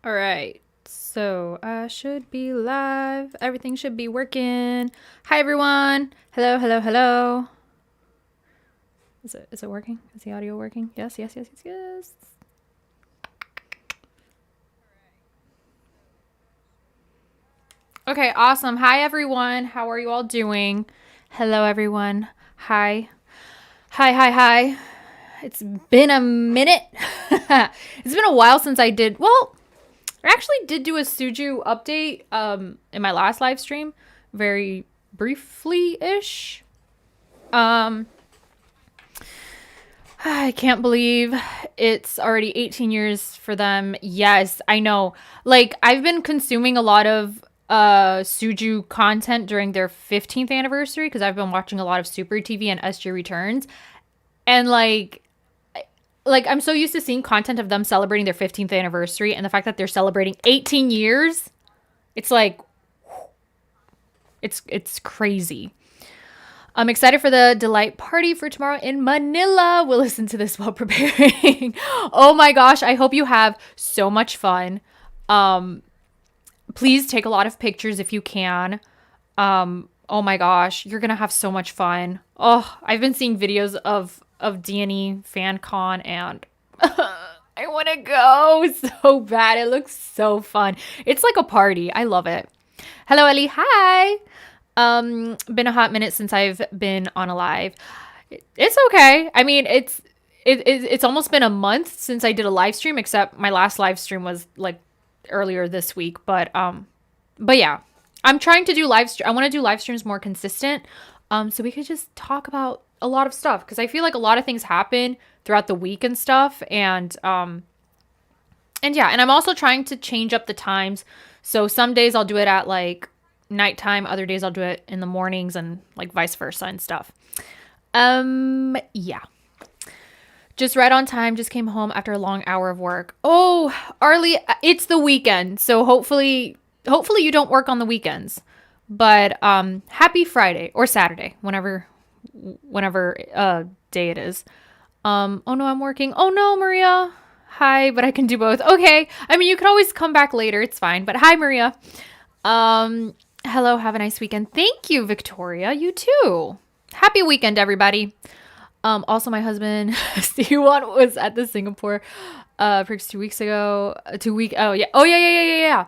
All right. So I should be live. Everything should be working. Hi, everyone. Hello, hello, hello. Is it working? Is the audio working? Yes, yes, yes, yes, yes. Okay, awesome. Hi, everyone. How are you all doing? Hello, everyone. Hi. Hi, hi, hi. It's been a minute. It's been a while since I did. Well, I actually did do a Suju update in my last live stream, very briefly ish. Um I can't believe it's already 18 years for them. Yes, I know. Like I've been consuming a lot of Suju content during their 15th anniversary because I've been watching a lot of Super TV and SG Returns, and I'm so used to seeing content of them celebrating their 15th anniversary, and the fact that they're celebrating 18 years, it's like it's crazy. I'm excited for the delight party for tomorrow in Manila. We'll listen to this while preparing. Oh my gosh, I hope you have so much fun. Um Please take a lot of pictures if you can. Oh my gosh, you're going to have so much fun. Oh, I've been seeing videos of D&E fan con, and I want to go so bad. It looks so fun. It's like a party. I love it. Hello, Ellie. Hi. Been a hot minute since I've been on a live. It's okay. I mean, it's almost been a month since I did a live stream, except my last live stream was like earlier this week. But yeah, I'm trying to do I want to do live streams more consistent, so we could just talk about a lot of stuff because I feel like a lot of things happen throughout the week and stuff, and yeah, and I'm also trying to change up the times. So some days I'll do it at like nighttime, other days I'll do it in the mornings, and like vice versa and stuff. Yeah. Just right on time, just came home after a long hour of work. Oh, Arlie, it's the weekend. So hopefully you don't work on the weekends. But happy Friday or Saturday, whenever day it is. Oh no, I'm working. Oh no, Maria. Hi, but I can do both. Okay. I mean, you can always come back later. It's fine. But hi, Maria. Hello, have a nice weekend. Thank you, Victoria. You too. Happy weekend, everybody. Also, my husband, Siwon, was at the Singapore Prix 2 weeks ago. Oh, yeah. Oh, yeah, yeah, yeah, yeah,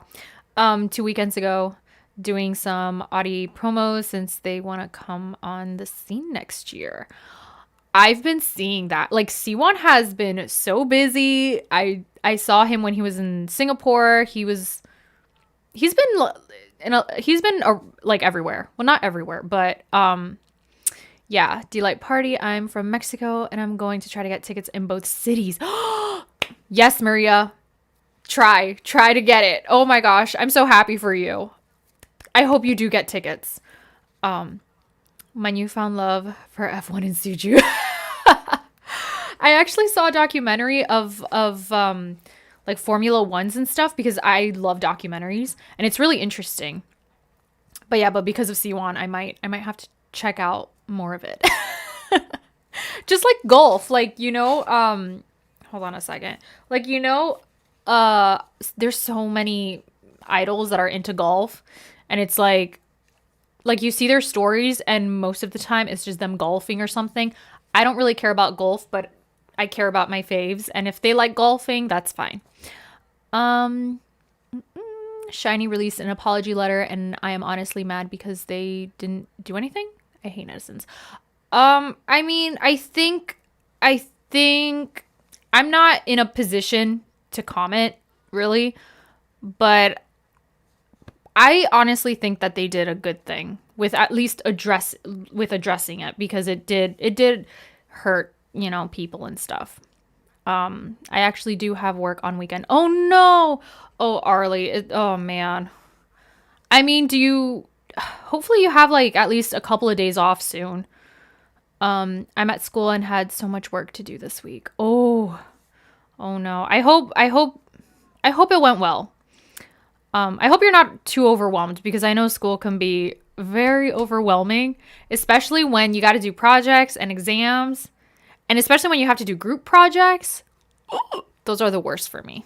yeah. 2 weekends ago, doing some Audi promos since they want to come on the scene next year. I've been seeing that. Like, Siwon has been so busy. I saw him when he was in Singapore. He's been like everywhere. Well, not everywhere, but yeah, Delight Party. I'm from Mexico and I'm going to try to get tickets in both cities. Yes, Maria. Try to get it. Oh my gosh, I'm so happy for you. I hope you do get tickets. My newfound love for F1 and Suju. I actually saw a documentary of like Formula Ones and stuff because I love documentaries and it's really interesting. But yeah, but because of Siwon, I might have to check out more of it. Just like golf, like hold on a second. Like there's so many idols that are into golf, and it's like you see their stories and most of the time it's just them golfing or something. I don't really care about golf, but I care about my faves, and if they like golfing, that's fine. Um Shiny released an apology letter, and I am honestly mad because they didn't do anything. I hate netizens. I mean, I think I'm not in a position to comment really, but I honestly think that they did a good thing with at least addressing it because it did hurt, people and stuff. I actually do have work on weekend. Oh no. Oh, Arlie. Oh man. I mean, hopefully you have like at least a couple of days off soon. I'm at school and had so much work to do this week. Oh. Oh no. I hope it went well. I hope you're not too overwhelmed because I know school can be very overwhelming, especially when you got to do projects and exams, and especially when you have to do group projects. Those are the worst for me.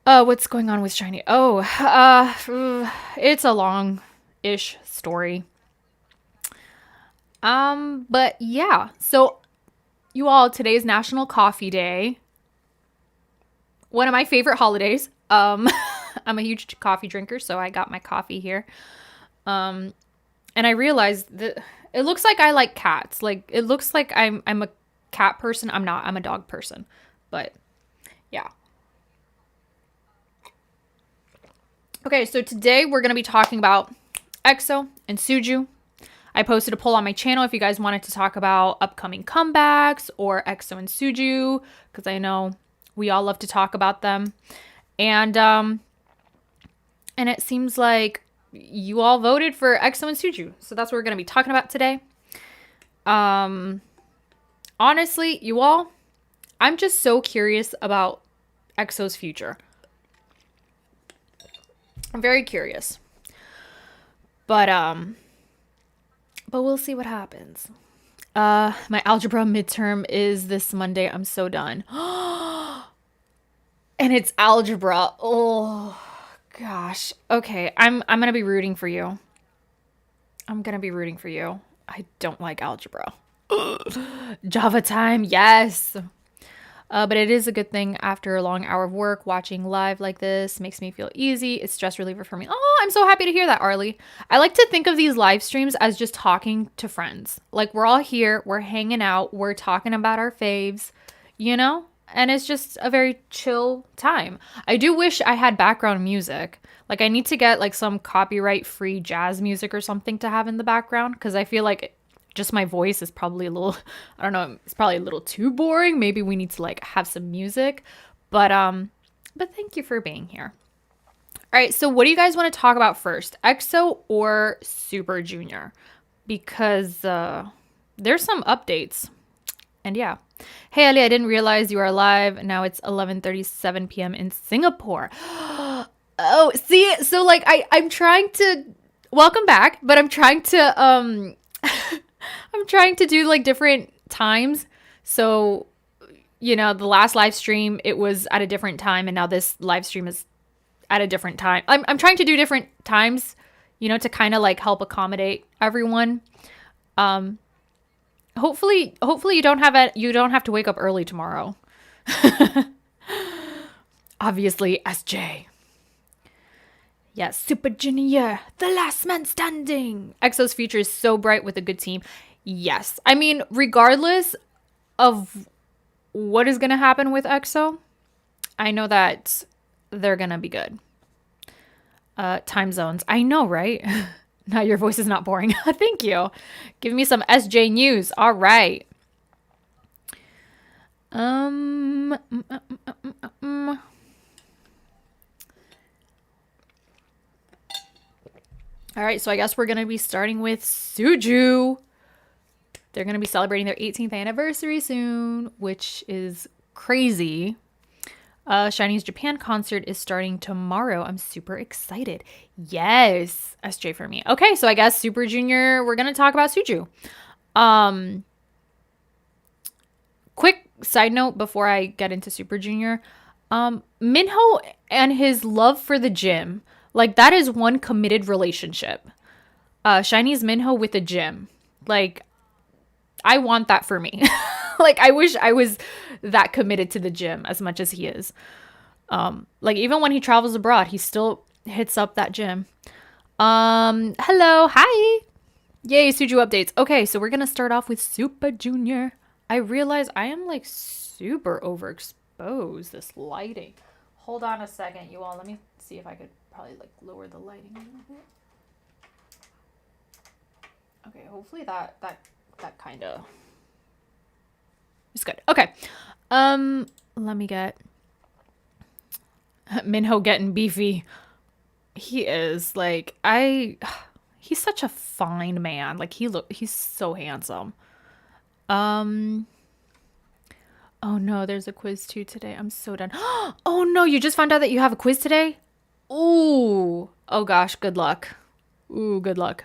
What's going on with Shiny? Oh, it's a long-ish story. But yeah. So you all, today is National Coffee Day. One of my favorite holidays. I'm a huge coffee drinker, so I got my coffee here. And I realized that it looks like I like cats. Like it looks like I'm a cat person. I'm not. I'm a dog person. But yeah. Okay, so today we're going to be talking about EXO and Suju. I posted a poll on my channel if you guys wanted to talk about upcoming comebacks or EXO and Suju, because I know we all love to talk about them. And it seems like you all voted for EXO and Suju. So that's what we're going to be talking about today. Honestly, you all, I'm just so curious about EXO's future. I'm very curious. But we'll see what happens. My algebra midterm is this Monday. I'm so done. And it's algebra. Oh gosh. Okay, I'm gonna be rooting for you. I'm gonna be rooting for you. I don't like algebra. Java time, yes. But it is a good thing after a long hour of work. Watching live like this makes me feel easy. It's stress reliever for me. Oh, I'm so happy to hear that, Arlie. I like to think of these live streams as just talking to friends. Like we're all here, we're hanging out, we're talking about our faves, you know? And it's just a very chill time. I do wish I had background music. Like I need to get like some copyright-free jazz music or something to have in the background because I feel like just my voice is probably a little, I don't know, it's probably a little too boring. Maybe we need to like have some music. But thank you for being here. All right, so what do you guys want to talk about first? EXO or Super Junior? Because there's some updates. And yeah. Hey Ali, I didn't realize you are live. Now it's 11:37 p.m. in Singapore. Oh, see, so like I'm trying to welcome back, but I'm trying to I'm trying to do like different times. So, you know, the last live stream, it was at a different time. And now this live stream is at a different time. I'm trying to do different times, you know, to kind of like help accommodate everyone. Hopefully you don't have to wake up early tomorrow. Obviously, SJ. Yes, Super Junior, the last man standing. EXO's future is so bright with a good team. Yes. I mean, regardless of what is going to happen with EXO, I know that they're going to be good. Time zones. I know, right? Now your voice is not boring. Thank you. Give me some SJ news. All right. All right, so I guess we're going to be starting with Suju. They're going to be celebrating their 18th anniversary soon, which is crazy. SHINee's Japan concert is starting tomorrow. I'm super excited. Yes, SJ for me. Okay, so I guess Super Junior, we're going to talk about Suju. Quick side note before I get into Super Junior. Minho and his love for the gym. Like, that is one committed relationship. SHINee's Minho with the gym. Like, I want that for me. Like, I wish I was that committed to the gym as much as he is. Like, even when he travels abroad, he still hits up that gym. Hello. Hi. Yay, Suju updates. Okay, so we're going to start off with Super Junior. I realize I am, like, super overexposed, this lighting. Hold on a second, you all. Let me see if I could probably, like, lower the lighting a little bit. Okay, hopefully that kind of is good. Okay. Let me get Minho getting beefy. He is like he's such a fine man. Like he's so handsome. Oh no, there's a quiz too today. I'm so done. Oh no, you just found out that you have a quiz today? Ooh. Oh gosh, good luck. Ooh, good luck.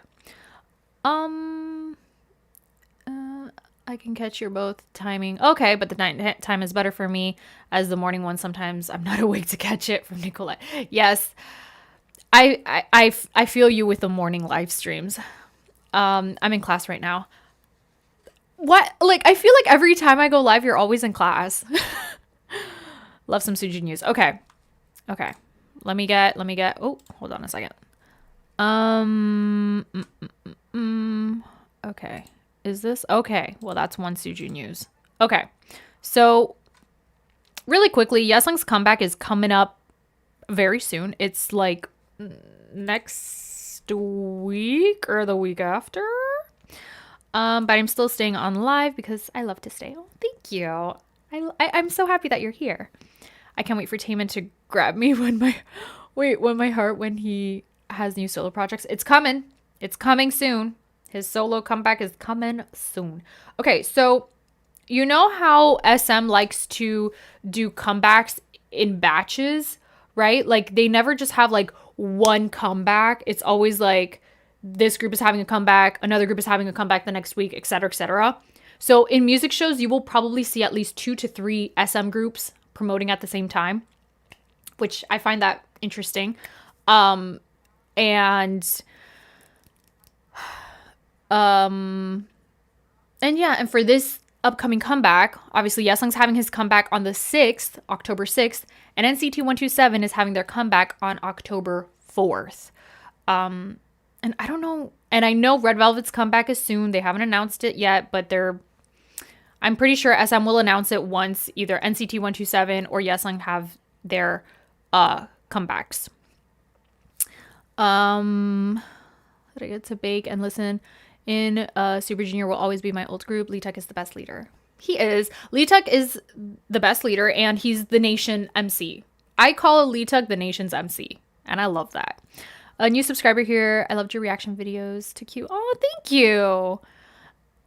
I can catch your both timing. Okay, but the night time is better for me as the morning one. Sometimes I'm not awake to catch it from Nicolette. Yes, I feel you with the morning live streams. I'm in class right now. What? Like, I feel like every time I go live, you're always in class. Love some Suju news. Okay. Okay. Let me get, oh, hold on a second. Okay. Is this? Okay. Well, that's one Suju news. Okay. So, really quickly, Yesung's comeback is coming up very soon. It's like next week or the week after. But I'm still staying on live because I love to stay. Oh, thank you. I'm so happy that you're here. I can't wait for Taemin to grab me when he has new solo projects. It's coming. It's coming soon. His solo comeback is coming soon. Okay, so you know how SM likes to do comebacks in batches, right? Like they never just have like one comeback. It's always like this group is having a comeback, another group is having a comeback the next week, etc., etc. So in music shows, you will probably see at least 2 to 3 SM groups promoting at the same time, which I find that interesting. And yeah, and for this upcoming comeback, obviously Yesung's having his comeback on the 6th, October 6th, and NCT 127 is having their comeback on October 4th. And I don't know, and I know Red Velvet's comeback is soon. They haven't announced it yet, but I'm pretty sure SM will announce it once either NCT 127 or Yesung have their comebacks. Did I get to bake and listen in Super Junior will always be my old group. Leeteuk is the best leader. He is. Leeteuk is the best leader and he's the nation MC. I call Leeteuk the nation's MC and I love that. A new subscriber here. I loved your reaction videos to Q. Oh, thank you.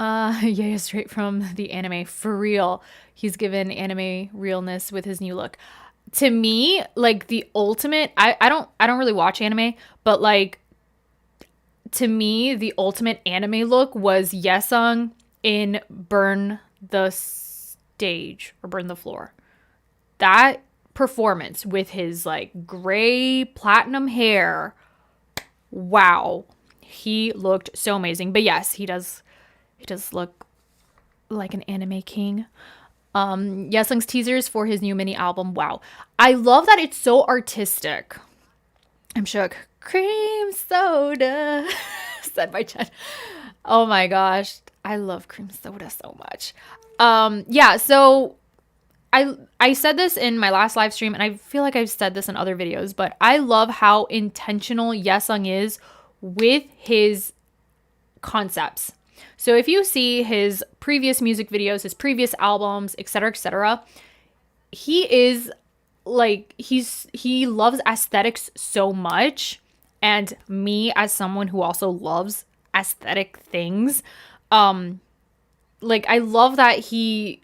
Yeah, straight from the anime for real. He's given anime realness with his new look. To me, like the ultimate, I don't really watch anime, but like to me, the ultimate anime look was Yesung in Burn the Stage or Burn the Floor. That performance with his like gray platinum hair. Wow. He looked so amazing. But yes, he does look like an anime king. Yesung's teasers for his new mini album. Wow. I love that it's so artistic. I'm shook. Cream soda, said by Chen. Oh my gosh. I love cream soda so much. Yeah, so I said this in my last live stream, and I feel like I've said this in other videos, but I love how intentional Yesung is with his concepts. So if you see his previous music videos, his previous albums, etc., he is like, he loves aesthetics so much. And me as someone who also loves aesthetic things, like I love that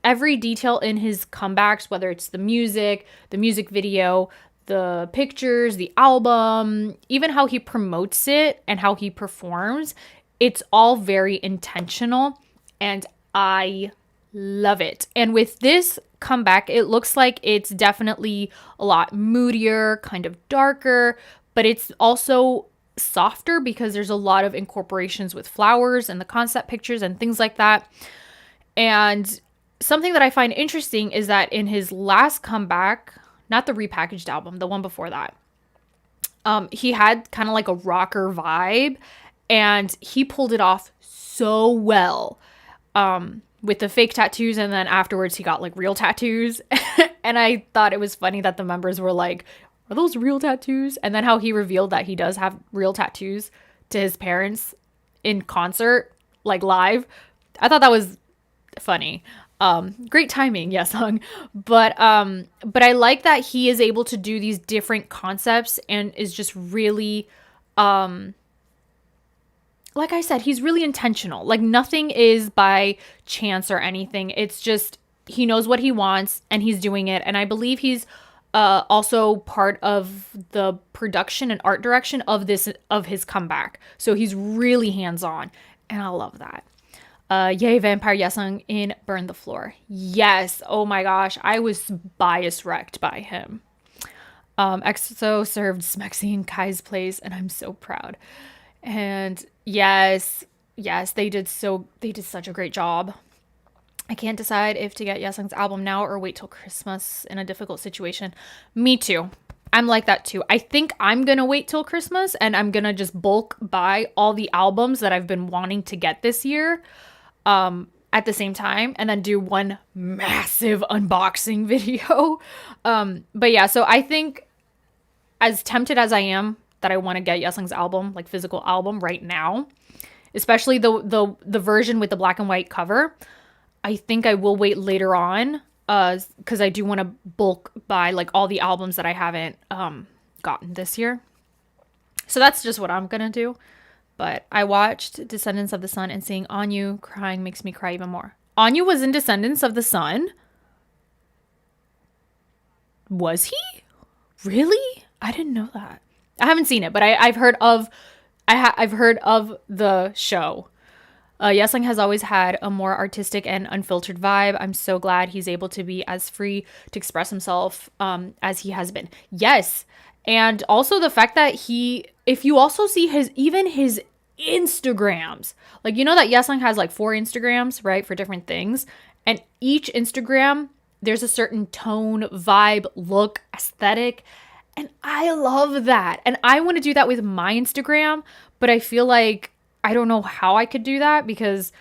every detail in his comebacks, whether it's the music video, the pictures, the album, even how he promotes it and how he performs, it's all very intentional and I love it. And with this comeback, it looks like it's definitely a lot moodier, kind of darker, but it's also softer because there's a lot of incorporations with flowers and the concept pictures and things like that. And something that I find interesting is that in his last comeback, not the repackaged album, the one before that, he had kind of like a rocker vibe and he pulled it off so well with the fake tattoos. And then afterwards he got like real tattoos. And I thought it was funny that the members were like, are those real tattoos? And then how he revealed that he does have real tattoos to his parents in concert, like live. I thought that was funny. Great timing, Yesung. But I like that he is able to do these different concepts and is just really, like I said, he's really intentional. Like nothing is by chance or anything. It's just, he knows what he wants and he's doing it. And I believe he's also part of the production and art direction of his comeback. So he's really hands-on and I love that. Yay, Vampire Yesung in Burn the Floor. Yes. Oh my gosh. I was bias wrecked by him. EXO served Smexy in Kai's place, and I'm so proud. And yes, they did such a great job. I can't decide if to get Yesung's album now or wait till Christmas in a difficult situation. Me too. I'm like that too. I think I'm going to wait till Christmas and I'm going to just bulk buy all the albums that I've been wanting to get this year at the same time and then do one massive unboxing video. But yeah, so I think as tempted as I am that I want to get Yesung's album, like physical album right now, especially the version with the black and white cover, I think I will wait later on because I do want to bulk buy like all the albums that I haven't gotten this year. So that's just what I'm going to do. But I watched Descendants of the Sun and seeing Eunhyuk crying makes me cry even more. Eunhyuk was in Descendants of the Sun? Was he? Really? I didn't know that. I haven't seen it, but I've heard of I've heard of the show. Yesung has always had a more artistic and unfiltered vibe. I'm so glad he's able to be as free to express himself as he has been. Yes. And also the fact that if you also see his Instagrams, like, you know that Yesung has like 4 Instagrams, right, for different things. And each Instagram, there's a certain tone, vibe, look, aesthetic. And I love that. And I want to do that with my Instagram, but I feel like I don't know how I could do that because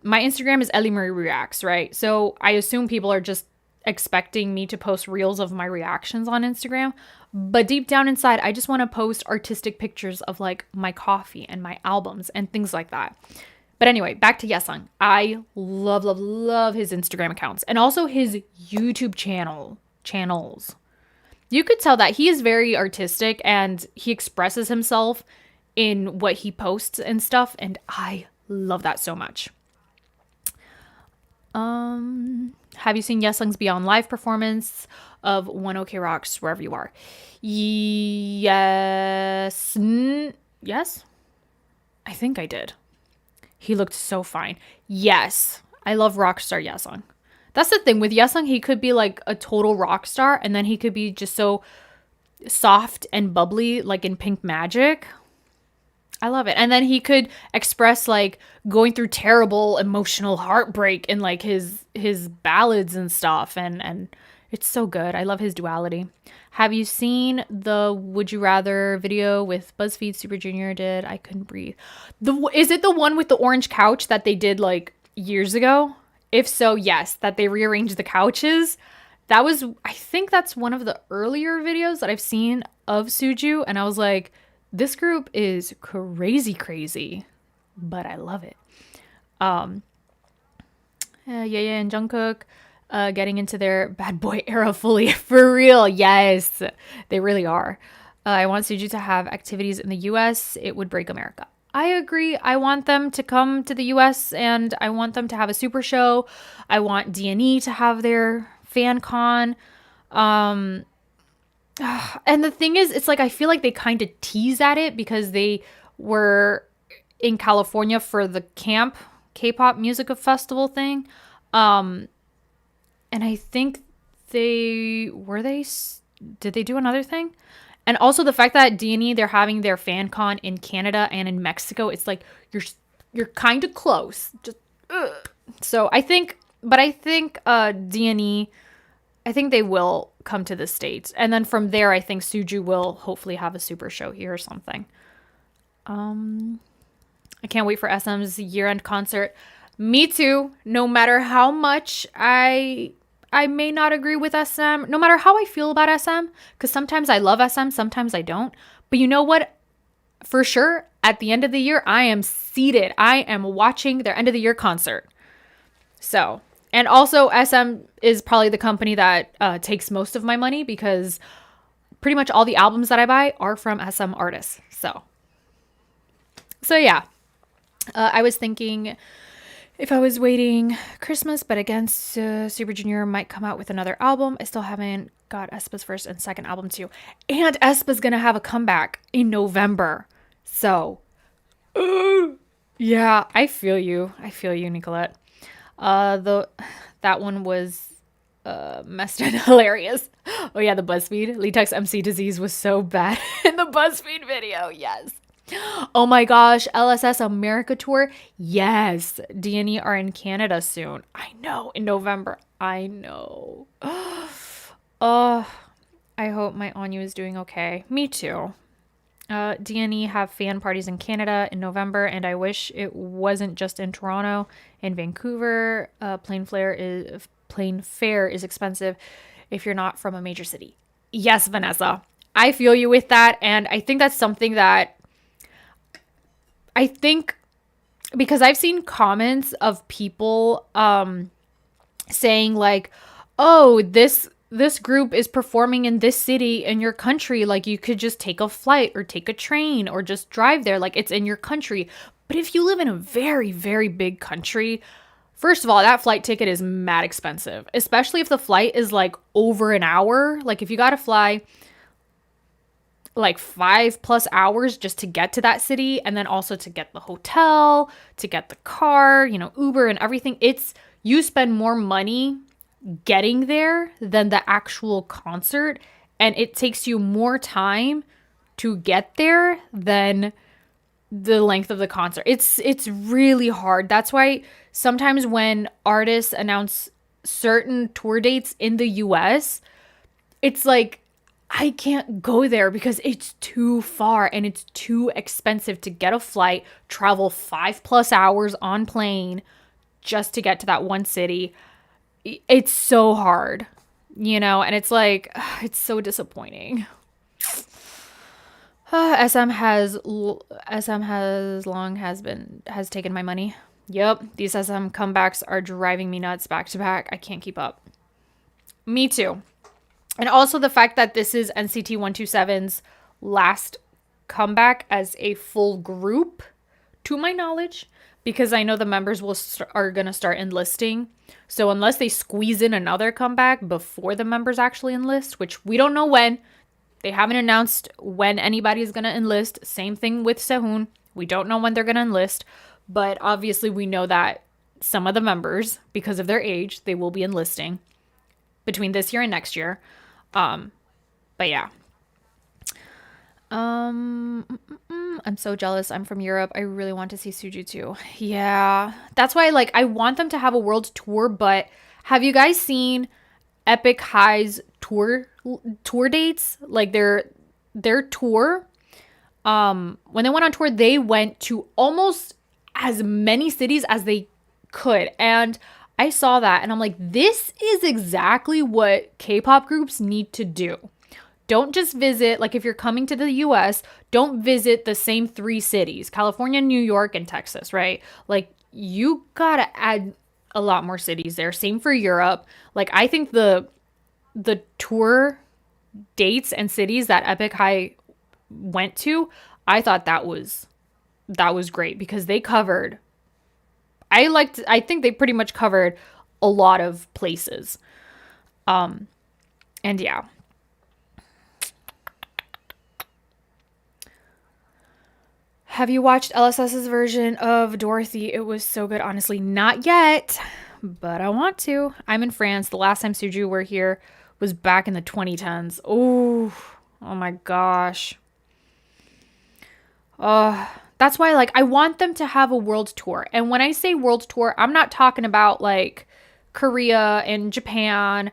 my Instagram is EliMarie Reacts, right? So I assume people are just expecting me to post reels of my reactions on Instagram. But deep down inside, I just want to post artistic pictures of like my coffee and my albums and things like that. But anyway, back to Yesung. I love his Instagram accounts and also his YouTube channels. You could tell that he is very artistic and he expresses himself in what he posts and stuff, and I love that so much. Have you seen Yesung's Beyond Live performance of One OK Rocks Wherever You Are? Yes. Yes? I think I did. He looked so fine. Yes. I love rockstar Yesung. That's the thing with Yesung, he could be like a total rock star and then he could be just so soft and bubbly like in Pink Magic. I love it. And then he could express like going through terrible emotional heartbreak in like his ballads and stuff. And it's so good. I love his duality. Have you seen the Would You Rather video with BuzzFeed Super Junior did? I couldn't breathe. Is it the one with the orange couch that they did like years ago? If so, yes, that they rearranged the couches. I think that's one of the earlier videos that I've seen of Suju. And I was like, this group is crazy, but I love it. Yeah, and Jungkook getting into their bad boy era fully. For real, yes, they really are. I want Suju to have activities in the US. It would break America. I agree. I want them to come to the US and I want them to have a super show. I want D&E to have their fan con. And the thing is, it's like I feel like they kind of tease at it because they were in California for the camp K-pop music festival thing. And I think did they do another thing? And also the fact that D&E, they're having their fan con in Canada and in Mexico. It's like you're kind of close. Just so I think D&E, I think they will come to the States. And then from there, I think Suju will hopefully have a super show here or something. I can't wait for SM's year-end concert. Me too. No matter how much I may not agree with SM, no matter how I feel about SM, because sometimes I love SM, sometimes I don't. But you know what? For sure, at the end of the year, I am seated. I am watching their end of the year concert. So... And also, SM is probably the company that takes most of my money because pretty much all the albums that I buy are from SM artists. So yeah. I was thinking if I was waiting Christmas, but again, Super Junior might come out with another album. I still haven't got aespa's first and second album too. And aespa's going to have a comeback in November. So Yeah, I feel you. I feel you, Nicolette. The that one was messed and hilarious. Oh yeah, the BuzzFeed. Leeteuk's MC disease was so bad in the BuzzFeed video. Yes. Oh my gosh, LSS America tour. Yes. D&E are in Canada soon. I know, in November. I know. Oh, I hope my Anu is doing okay. Me too. D&E have fan parties in Canada in November, and I wish it wasn't just in Toronto. In Vancouver, plane fare is expensive if you're not from a major city. Yes, Vanessa, I feel you with that, and I think that's something that I think because I've seen comments of people saying like, "Oh, this group is performing in this city in your country, like you could just take a flight or take a train or just drive there, like it's in your country." But if you live in a very, very big country, first of all, that flight ticket is mad expensive, especially if the flight is like over an hour. Like if you got to fly like 5+ hours just to get to that city, and then also to get the hotel, to get the car, Uber and everything, you spend more money getting there than the actual concert, and it takes you more time to get there than the length of the concert. It's really hard. That's why sometimes when artists announce certain tour dates in the US, it's like I can't go there because it's too far and it's too expensive to get a flight, travel 5+ hours on plane just to get to that one city. It's so hard, and it's like, it's so disappointing. SM has taken my money. Yep, these SM comebacks are driving me nuts back to back. I can't keep up. Me too. And also the fact that this is NCT 127's last comeback as a full group, to my knowledge, because I know the members are going to start enlisting. So unless they squeeze in another comeback before the members actually enlist, which we don't know when, they haven't announced when anybody is going to enlist. Same thing with Sehun. We don't know when they're going to enlist, but obviously we know that some of the members, because of their age, they will be enlisting between this year and next year. But yeah. I'm so jealous. I'm from Europe. I really want to see Suju too. Yeah. That's why I want them to have a world tour, but have you guys seen Epic High's tour dates? Like their tour, when they went on tour, they went to almost as many cities as they could. And I saw that and I'm like, this is exactly what K-pop groups need to do. Don't just visit, like if you're coming to the US, don't visit the same 3 cities, California, New York, and Texas, right? Like you gotta add a lot more cities there. Same for Europe. Like I think the tour dates and cities that Epic High went to, I thought that was great because they covered, I think they pretty much covered a lot of places. And yeah. Have you watched LSS's version of Dorothy? It was so good. Honestly, not yet, but I want to. I'm in France. The last time Suju were here was back in the 2010s. Oh my gosh. That's why I want them to have a world tour. And when I say world tour, I'm not talking about like Korea and Japan,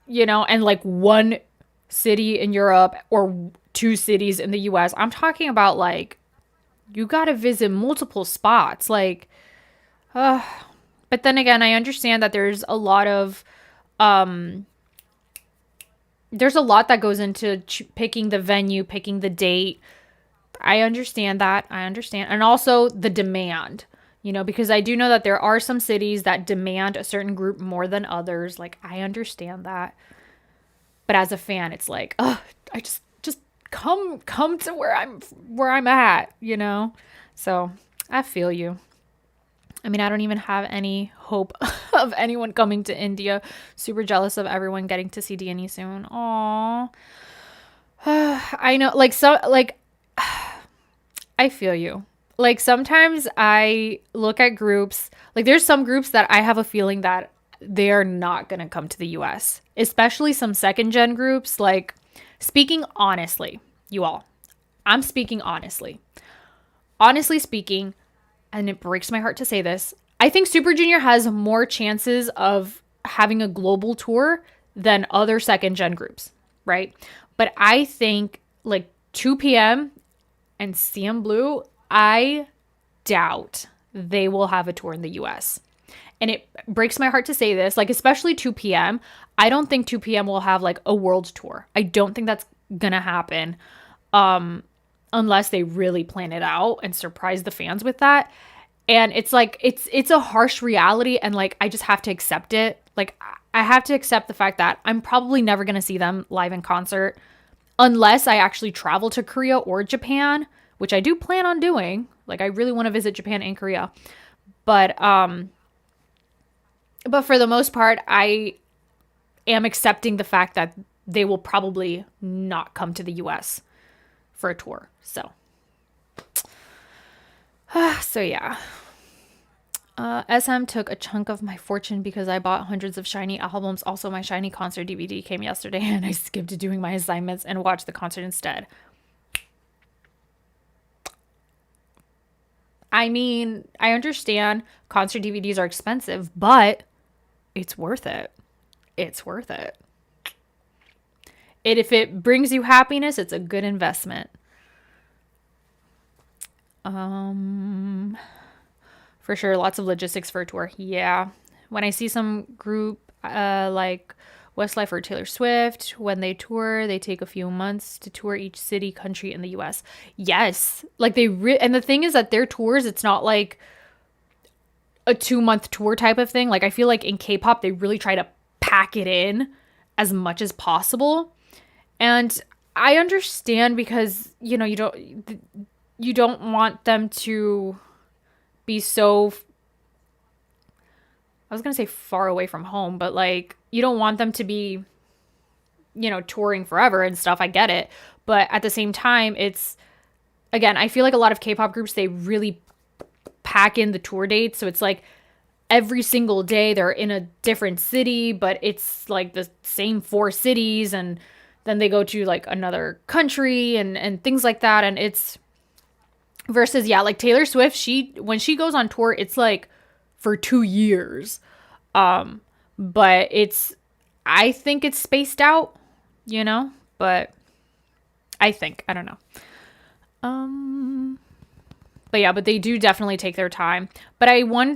and like one city in Europe or 2 cities in the US. I'm talking about like you got to visit multiple spots. But then again, I understand that there's a lot that goes into picking the venue, picking the date. I understand that. And also the demand, because I do know that there are some cities that demand a certain group more than others. Like, I understand that. But as a fan, it's like, I just come to where I'm at, So I feel you. I mean, I don't even have any hope of anyone coming to India. Super jealous of everyone getting to see D&E soon. Aww. I know, I feel you. like sometimes I look at groups, like there's some groups that I have a feeling that they're not going to come to the US, especially some second gen groups. Like, speaking honestly, you all, I'm speaking honestly. Honestly speaking, and it breaks my heart to say this, I think Super Junior has more chances of having a global tour than other second gen groups, right? But I think like 2PM and CM Blue, I doubt they will have a tour in the US. And it breaks my heart to say this, like especially 2PM. I don't think 2PM will have like a world tour. I don't think that's gonna happen unless they really plan it out and surprise the fans with that. And it's like it's a harsh reality, and like I just have to accept it. Like I have to accept the fact that I'm probably never gonna see them live in concert unless I actually travel to Korea or Japan, which I do plan on doing. Like I really want to visit Japan and Korea. But for the most part, I am accepting the fact that they will probably not come to the US for a tour. So yeah. SM took a chunk of my fortune because I bought hundreds of SHINee albums. Also, my SHINee concert DVD came yesterday and I skipped doing my assignments and watched the concert instead. I mean, I understand concert DVDs are expensive, but it's worth it. It's worth it. If it brings you happiness, it's a good investment. For sure, lots of logistics for a tour. Yeah. When I see some group like Westlife or Taylor Swift, when they tour, they take a few months to tour each city, country in the US. Yes. Like and the thing is that their tours, it's not like a 2-month tour type of thing. Like I feel like in K-pop, they really try to pack it in as much as possible. And I understand because, you know, you don't want them to be so, I was going to say far away from home, but like you don't want them to be, you know, touring forever and stuff. I get it. But at the same time, it's, again, I feel like a lot of K-pop groups, they really pack in the tour dates. So it's like every single day they're in a different city, but it's like the same 4 cities. And then they go to like another country and things like that. And it's versus, yeah, like Taylor Swift, when she goes on tour, it's like for 2 years. But I think it's spaced out, you know, but I don't know. But yeah, but they do definitely take their time. But I know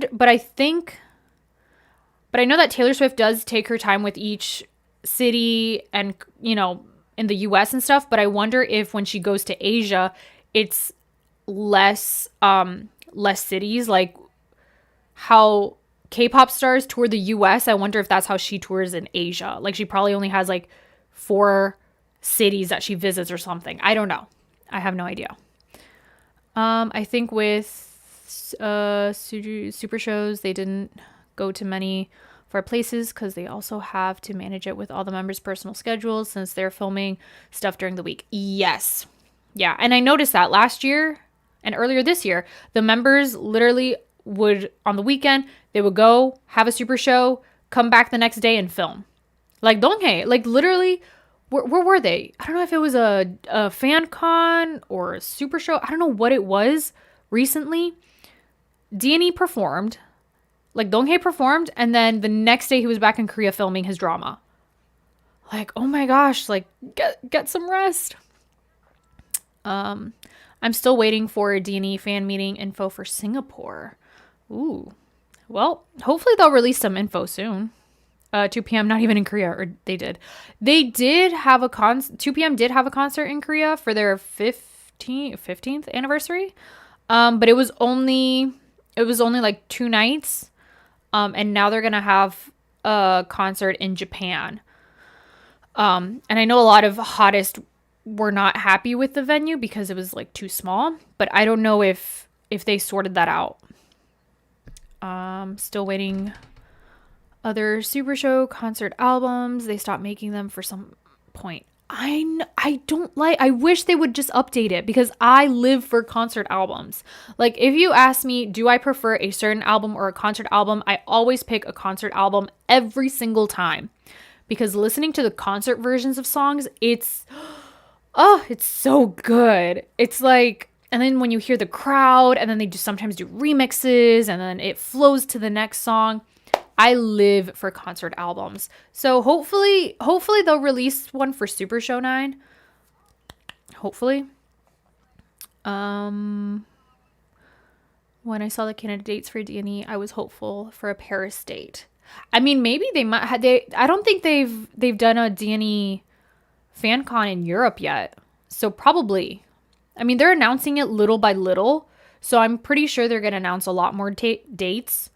that Taylor Swift does take her time with each city and, you know, in the US and stuff. But I wonder if when she goes to Asia, it's less cities, like how K-pop stars tour the US. I wonder if that's how she tours in Asia. Like she probably only has like 4 cities that she visits or something. I don't know. I have no idea. I think with super shows, they didn't go to many far places because they also have to manage it with all the members' personal schedules since they're filming stuff during the week. Yes. Yeah. And I noticed that last year and earlier this year, the members literally would, on the weekend, they would go have a super show, come back the next day and film. Like Donghae, like literally, where were they? I don't know if it was a fan con or a super show. I don't know what it was recently. D&E performed, like Donghae performed, and then the next day he was back in Korea filming his drama. Like, oh my gosh, like get some rest. I'm still waiting for a D&E fan meeting info for Singapore. Ooh. Well, hopefully they'll release some info soon. 2PM not even in Korea, or they did. They did have 2PM did have a concert in Korea for their 15th anniversary. But it was only like 2 nights. And now they're going to have a concert in Japan. And I know a lot of hottest were not happy with the venue because it was like too small, but I don't know if they sorted that out. Still waiting other super show concert albums. They stopped making them for some point. I don't like, I wish they would just update it because I live for concert albums. Like if you ask me, do I prefer a certain album or a concert album? I always pick a concert album every single time because listening to the concert versions of songs, it's so good. It's like, and then when you hear the crowd and then they sometimes do remixes and then it flows to the next song. I live for concert albums. So hopefully they'll release one for Super Show 9. Hopefully. When I saw the candidates for D&E, I was hopeful for a Paris date. I mean, maybe they might have, I don't think they've done a D&E fan con in Europe yet. So probably. I mean, they're announcing it little by little. So I'm pretty sure they're going to announce a lot more dates.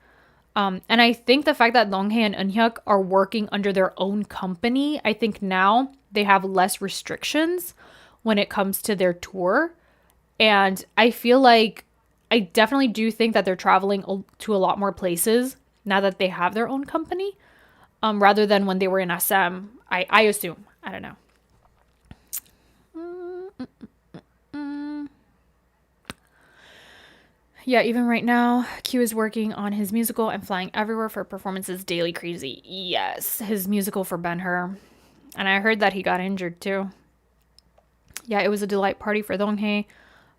And I think the fact that Donghae and Eunhyuk are working under their own company, I think now they have less restrictions when it comes to their tour. And I feel like I definitely do think that they're traveling to a lot more places now that they have their own company, rather than when they were in SM. I assume. I don't know. Yeah, even right now, Q is working on his musical and flying everywhere for performances daily. Crazy. Yes, his musical for Ben-Hur. And I heard that he got injured too. Yeah, it was a delight party for Donghae.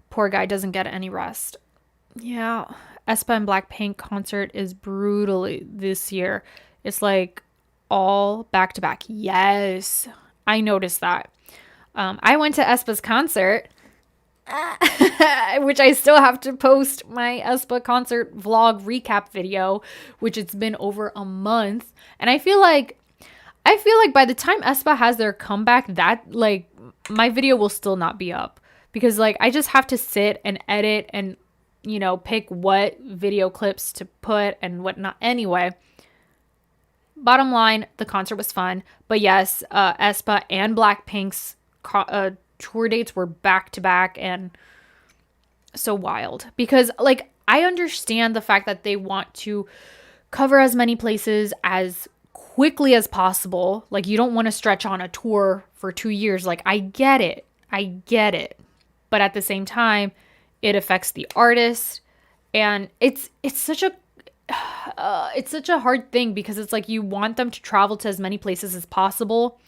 Poor guy doesn't get any rest. Yeah, aespa and Blackpink concert is brutal this year. It's like all back to back. Yes, I noticed that. I went to aespa's concert. Which I still have to post my aespa concert vlog recap video, which it's been over a month. And I feel like by the time aespa has their comeback, that like my video will still not be up because like I just have to sit and edit and pick what video clips to put and whatnot. Anyway, bottom line, the concert was fun. But yes, aespa and Blackpink's tour dates were back to back and so wild because like I understand the fact that they want to cover as many places as quickly as possible. Like you don't want to stretch on a tour for 2 years. Like I get it. But at the same time, it affects the artist and it's such a hard thing because it's like you want them to travel to as many places as possible.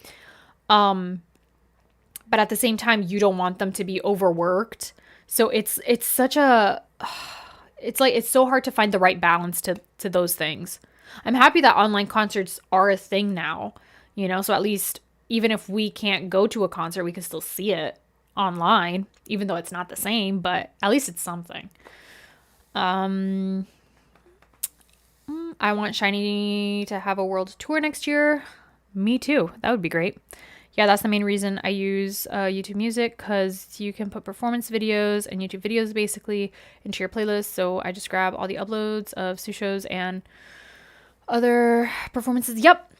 But at the same time, you don't want them to be overworked. So it's such a, it's like, it's so hard to find the right balance to those things. I'm happy that online concerts are a thing now, so at least even if we can't go to a concert, we can still see it online, even though it's not the same, but at least it's something. I want SHINee to have a world tour next year. Me too. That would be great. Yeah, that's the main reason I use YouTube Music because you can put performance videos and YouTube videos basically into your playlist. So I just grab all the uploads of Sushos and other performances. Yep.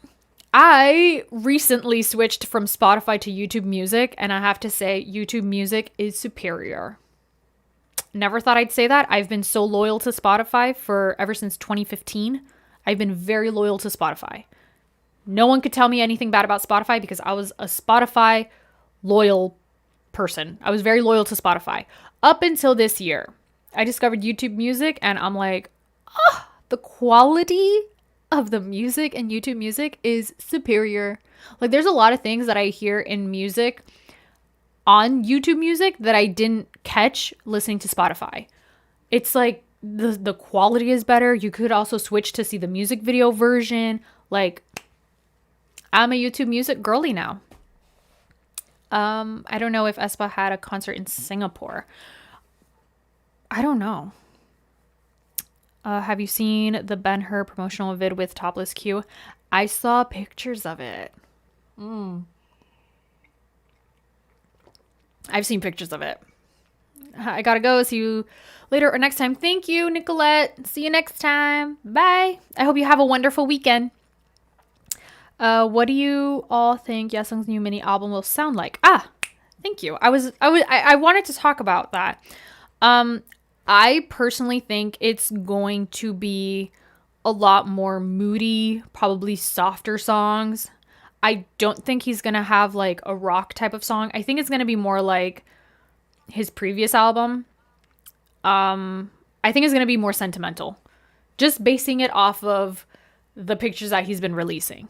I recently switched from Spotify to YouTube Music and I have to say YouTube Music is superior. Never thought I'd say that. I've been so loyal to Spotify ever since 2015. I've been very loyal to Spotify. No one could tell me anything bad about Spotify because I was a Spotify loyal person. I was very loyal to Spotify up until this year. I discovered YouTube Music and I'm like, the quality of the music and YouTube Music is superior. Like there's a lot of things that I hear in music on YouTube Music that I didn't catch listening to Spotify. It's like the quality is better. You could also switch to see the music video version. Like I'm a YouTube Music girly now. I don't know if aespa had a concert in Singapore. I don't know. Have you seen the Ben-Hur promotional vid with topless Q? I saw pictures of it. I've seen pictures of it. I gotta go. See you later or next time. Thank you, Nicolette. See you next time. Bye. I hope you have a wonderful weekend. What do you all think Yesung's new mini album will sound like? Thank you. I wanted to talk about that. I personally think it's going to be a lot more moody, probably softer songs. I don't think he's gonna have like a rock type of song. I think it's gonna be more like his previous album. I think it's gonna be more sentimental. Just basing it off of the pictures that he's been releasing.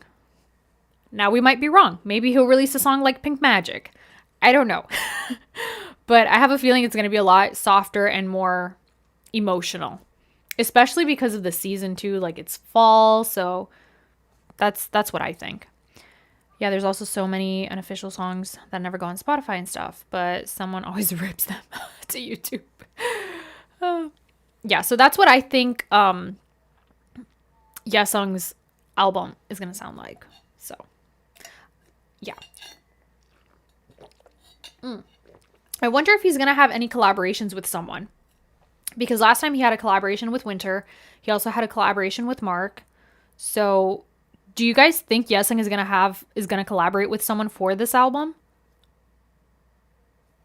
Now we might be wrong. Maybe he'll release a song like Pink Magic. I don't know. But I have a feeling it's gonna be a lot softer and more emotional. Especially because of the season too. Like it's fall, so that's what I think. Yeah, there's also so many unofficial songs that never go on Spotify and stuff, but someone always rips them to YouTube. Yeah, so that's what I think Yesung's album is going to sound like. So, yeah. I wonder if he's going to have any collaborations with someone. Because last time he had a collaboration with Winter. He also had a collaboration with Mark. So, do you guys think Yesung is gonna collaborate with someone for this album?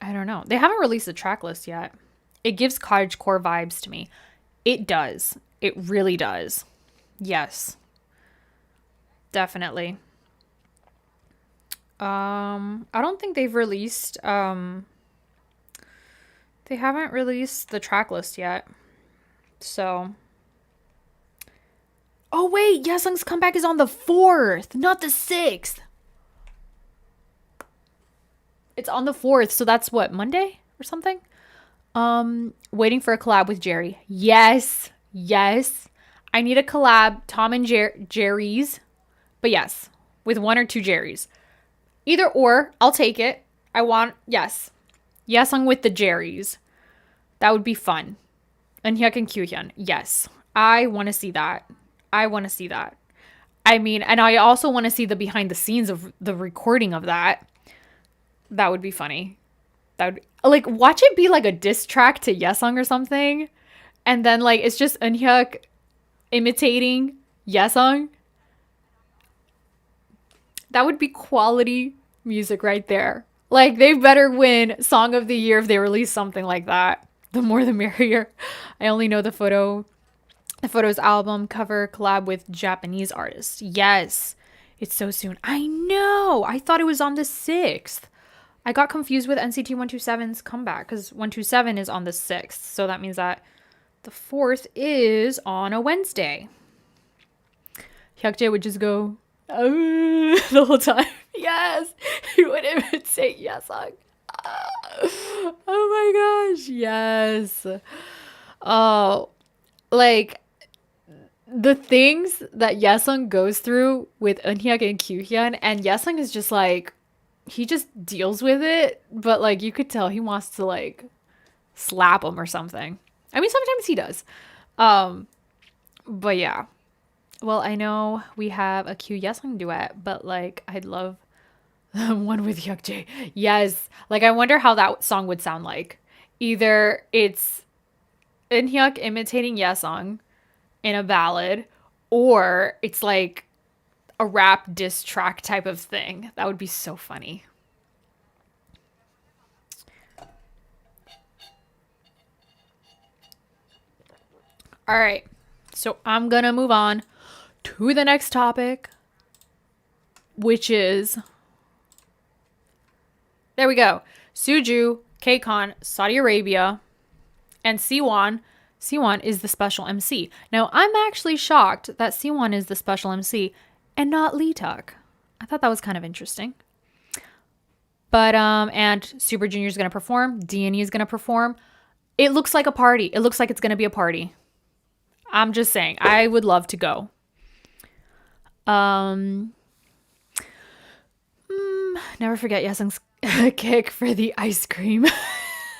I don't know. They haven't released a track list yet. It gives cottagecore vibes to me. It does. It really does. Yes. Definitely. I don't think they've released they haven't released the track list yet. So oh, wait. Yesung's comeback is on the 4th, not the 6th. It's on the 4th, so that's what, Monday or something? Waiting for a collab with Jerry. Yes. Yes. I need a collab, Tom and Jerry's. But yes, with 1 or 2 Jerry's. Either or, I'll take it. Yes. Yesung with the Jerry's. That would be fun. Eunhyuk and Kyuhyun. Yes. I want to see that. I want to see that. I mean, and I also want to see the behind the scenes of the recording of that. That would be funny. That would, like, watch it be like a diss track to Yesung or something. And then, like, it's just Eunhyuk imitating Yesung. That would be quality music right there. Like, they better win Song of the Year if they release something like that. The more the merrier. I only know the photos album cover collab with Japanese artists. Yes. It's so soon. I know. I thought it was on the 6th. I got confused with NCT 127's comeback because 127 is on the 6th. So that means that the 4th is on a Wednesday. Hyukjae would just go the whole time. Yes. He would imitate Yesung. Oh my gosh. Yes. Oh, like the things that Yesung goes through with Eunhyuk and Kyuhyun, and Yesung is just like, he just deals with it, but like you could tell he wants to like slap him or something. I mean, sometimes he does. But yeah. Well, I know we have a Kyu Yesung duet, but like I'd love one with Hyukjae. Yes. Like I wonder how that song would sound like. Either it's Eunhyuk imitating Yesung in a ballad, or it's like a rap diss track type of thing. That would be so funny. All right. So I'm going to move on to the next topic, which is, there we go. Suju, KCON, Saudi Arabia, and Siwon. Siwon is the special MC. Now, I'm actually shocked that Siwon is the special MC and not Leeteuk. I thought that was kind of interesting. But, and Super Junior is going to perform. D&E is going to perform. It looks like a party. It looks like it's going to be a party. I'm just saying. I would love to go. Never forget Yesung's kick for the ice cream.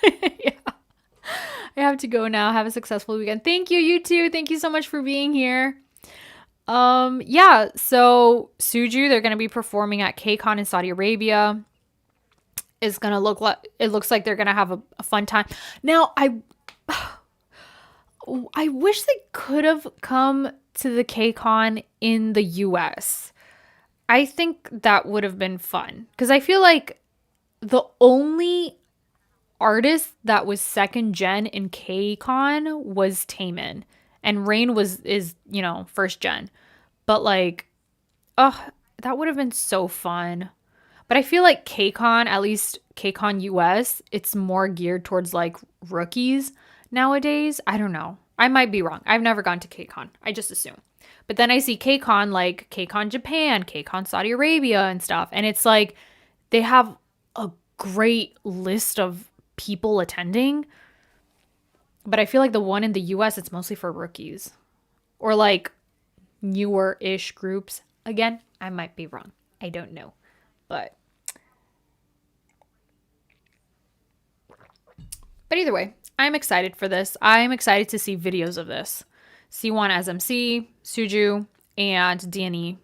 Yeah. I have to go now. Have a successful weekend. Thank you, you too. Thank you so much for being here. Yeah, so Suju, they're going to be performing at KCON in Saudi Arabia. It's going to look like, it looks like they're going to have a fun time. Now, I wish they could have come to the KCON in the US. I think that would have been fun because I feel like the only artist that was second gen in KCON was Taemin, and Rain is first gen. But like, That would have been so fun. But I feel like KCON, at least KCON US, it's more geared towards like rookies nowadays. I don't know. I might be wrong. I've never gone to KCON. I just assume. But then I see KCON like KCON Japan, KCON Saudi Arabia and stuff. And it's like they have a great list of people attending. But I feel like the one in the US, it's mostly for rookies or like newer-ish groups. Again, I might be wrong. I don't know. But either way, I'm excited for this. I'm excited to see videos of this. Siwon as MC, Suju, and D&E.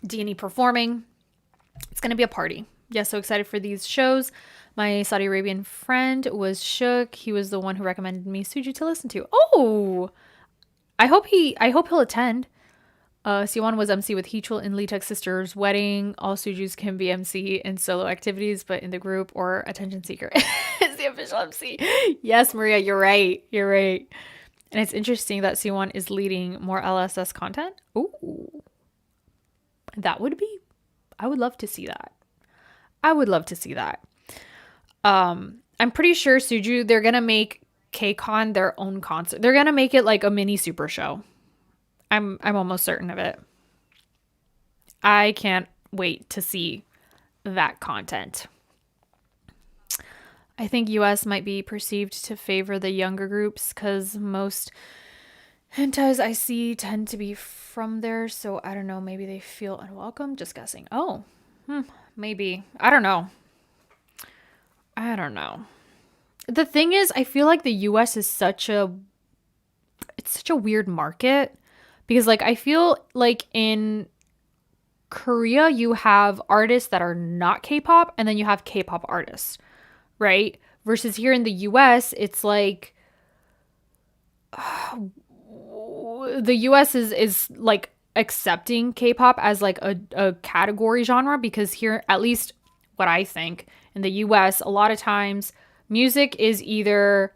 D&E performing. It's going to be a party. Yeah, so excited for these shows. My Saudi Arabian friend was shook. He was the one who recommended me Suju to listen to. Oh, I hope he'll attend. Siwon was MC with Heechul in Leeteuk's sister's wedding. All Sujus can be MC in solo activities, but in the group or attention seeker is the official MC. Yes, Maria, you're right. You're right. And it's interesting that Siwon is leading more LSS content. Ooh, I would love to see that. I would love to see that. I'm pretty sure Suju, they're gonna make KCON their own concert. They're gonna make it like a mini super show. I'm almost certain of it. I can't wait to see that content. I think US might be perceived to favor the younger groups because most hentais I see tend to be from there. So I don't know, maybe they feel unwelcome. Just guessing. Oh, maybe. I don't know. The thing is, I feel like the US is such a weird market because like I feel like in Korea you have artists that are not K-pop and then you have K-pop artists, right? Versus here in the US, it's like the US is like accepting K-pop as like a category genre because here, at least what I think, in the US, a lot of times music is either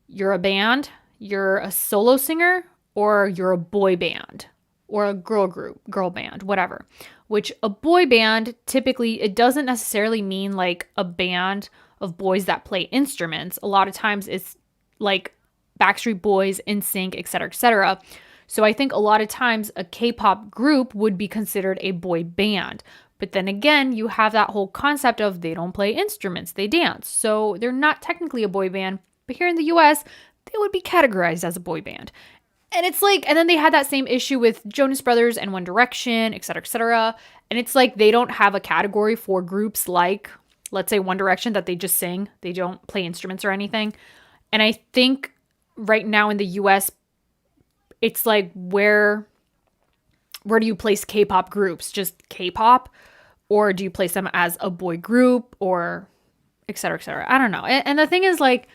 you're a band, you're a solo singer, or you're a boy band or a girl group, girl band, whatever. Which a boy band, typically, it doesn't necessarily mean like a band of boys that play instruments. A lot of times it's like Backstreet Boys, NSYNC, etc., etc. So I think a lot of times a K-pop group would be considered a boy band. But then again, you have that whole concept of they don't play instruments, they dance. So they're not technically a boy band, but here in the US, they would be categorized as a boy band. And it's like, and then they had that same issue with Jonas Brothers and One Direction, etc., etc. And it's like they don't have a category for groups like, let's say One Direction, that they just sing. They don't play instruments or anything. And I think right now in the US, it's like where do you place K-pop groups? Just K-pop? Or do you place them as a boy group or et cetera, et cetera? I don't know. And the thing is like,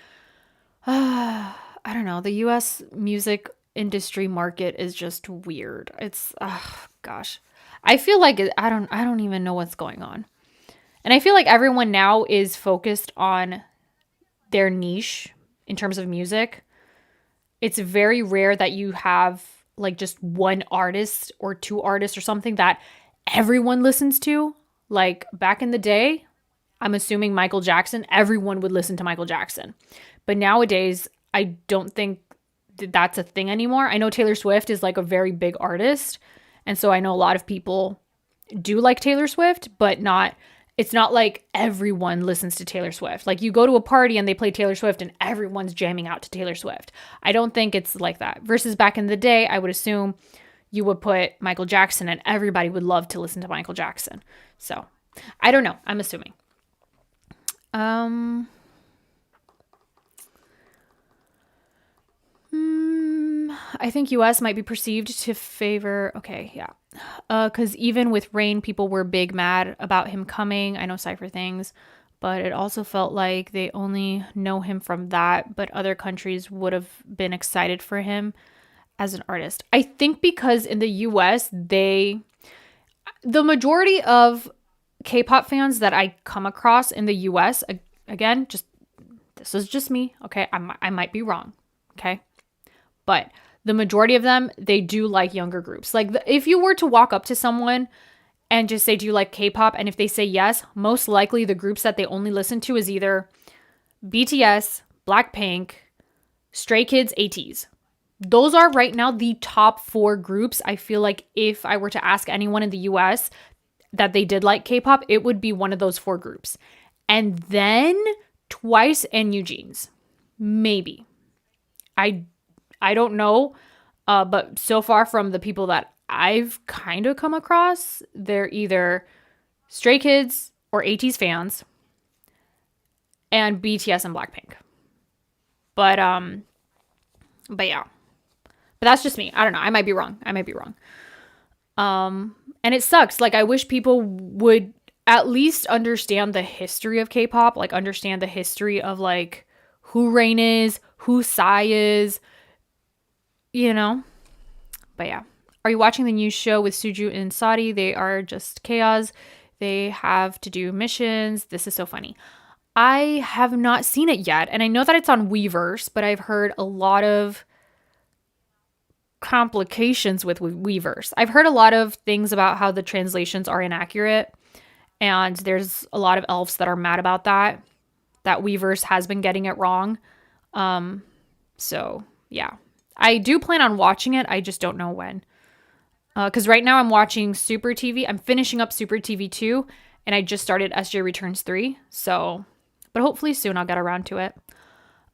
I don't know. The US music industry market is just weird. It's, gosh. I feel like I don't even know what's going on. And I feel like everyone now is focused on their niche in terms of music. It's very rare that you have like just one artist or two artists or something that everyone listens to. Like back in the day, I'm assuming Michael Jackson, everyone would listen to Michael Jackson. But nowadays, I don't think that's a thing anymore. I know Taylor Swift is like a very big artist. And so I know a lot of people do like Taylor Swift, but it's not like everyone listens to Taylor Swift. Like you go to a party and they play Taylor Swift and everyone's jamming out to Taylor Swift. I don't think it's like that. Versus back in the day, I would assume you would put Michael Jackson and everybody would love to listen to Michael Jackson. So I don't know. I'm assuming. I think US might be perceived to favor, okay, yeah. Because even with Rain, people were big mad about him coming. I know Cypher things, but it also felt like they only know him from that, but other countries would have been excited for him as an artist. I think because in the US, the majority of K-pop fans that I come across in the US, again, this is just me, okay? I might be wrong, okay? But the majority of them, they do like younger groups. Like if you were to walk up to someone and just say, do you like K-pop? And if they say yes, most likely the groups that they only listen to is either BTS, Blackpink, Stray Kids, ATEEZ. Those are right now the top 4 groups. I feel like if I were to ask anyone in the US that they did like K-pop, it would be one of those 4 groups. And then Twice and Eugene's. Maybe. I don't know. But so far from the people that I've kind of come across, they're either Stray Kids or ATEEZ fans and BTS and Blackpink. But yeah. But that's just me. I don't know. I might be wrong. And it sucks. Like, I wish people would at least understand the history of K-pop, like understand the history of like who Rain is, who Psy is, you know. But yeah. Are you watching the new show with Suju and Saudi? They are just chaos. They have to do missions. This is so funny. I have not seen it yet, and I know that it's on Weverse, but I've heard a lot of complications with Weverse. I've heard a lot of things about how the translations are inaccurate, and there's a lot of elves that are mad about that Weverse has been getting it wrong. So yeah, I do plan on watching it. I just don't know when. Because right now I'm watching Super TV. I'm finishing up Super TV 2, and I just started SJ Returns 3. So, but hopefully soon I'll get around to it.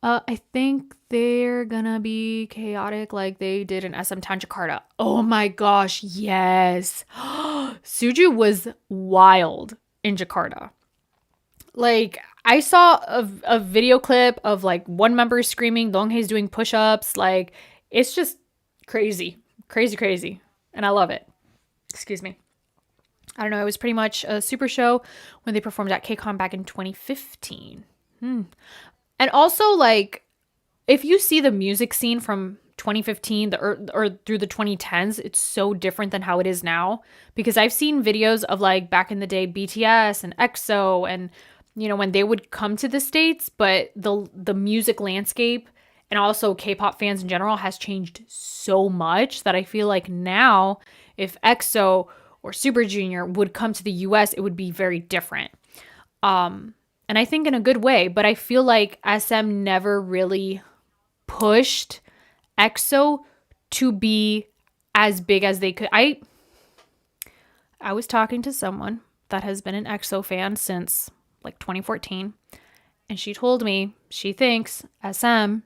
I think they're gonna be chaotic like they did in SM Town Jakarta. Oh my gosh, yes. Suju was wild in Jakarta. Like, I saw a video clip of like one member screaming, Donghae's doing push-ups. Like, it's just crazy. Crazy. And I love it. Excuse me. I don't know. It was pretty much a super show when they performed at KCON back in 2015. And also, like, if you see the music scene from 2015 or through the 2010s, it's so different than how it is now. Because I've seen videos of, like, back in the day, BTS and EXO and, you know, when they would come to the States. But the music landscape and also K-pop fans in general has changed so much that I feel like now if EXO or Super Junior would come to the US, it would be very different. And I think in a good way, but I feel like SM never really pushed EXO to be as big as they could. I was talking to someone that has been an EXO fan since like 2014, and she told me she thinks SM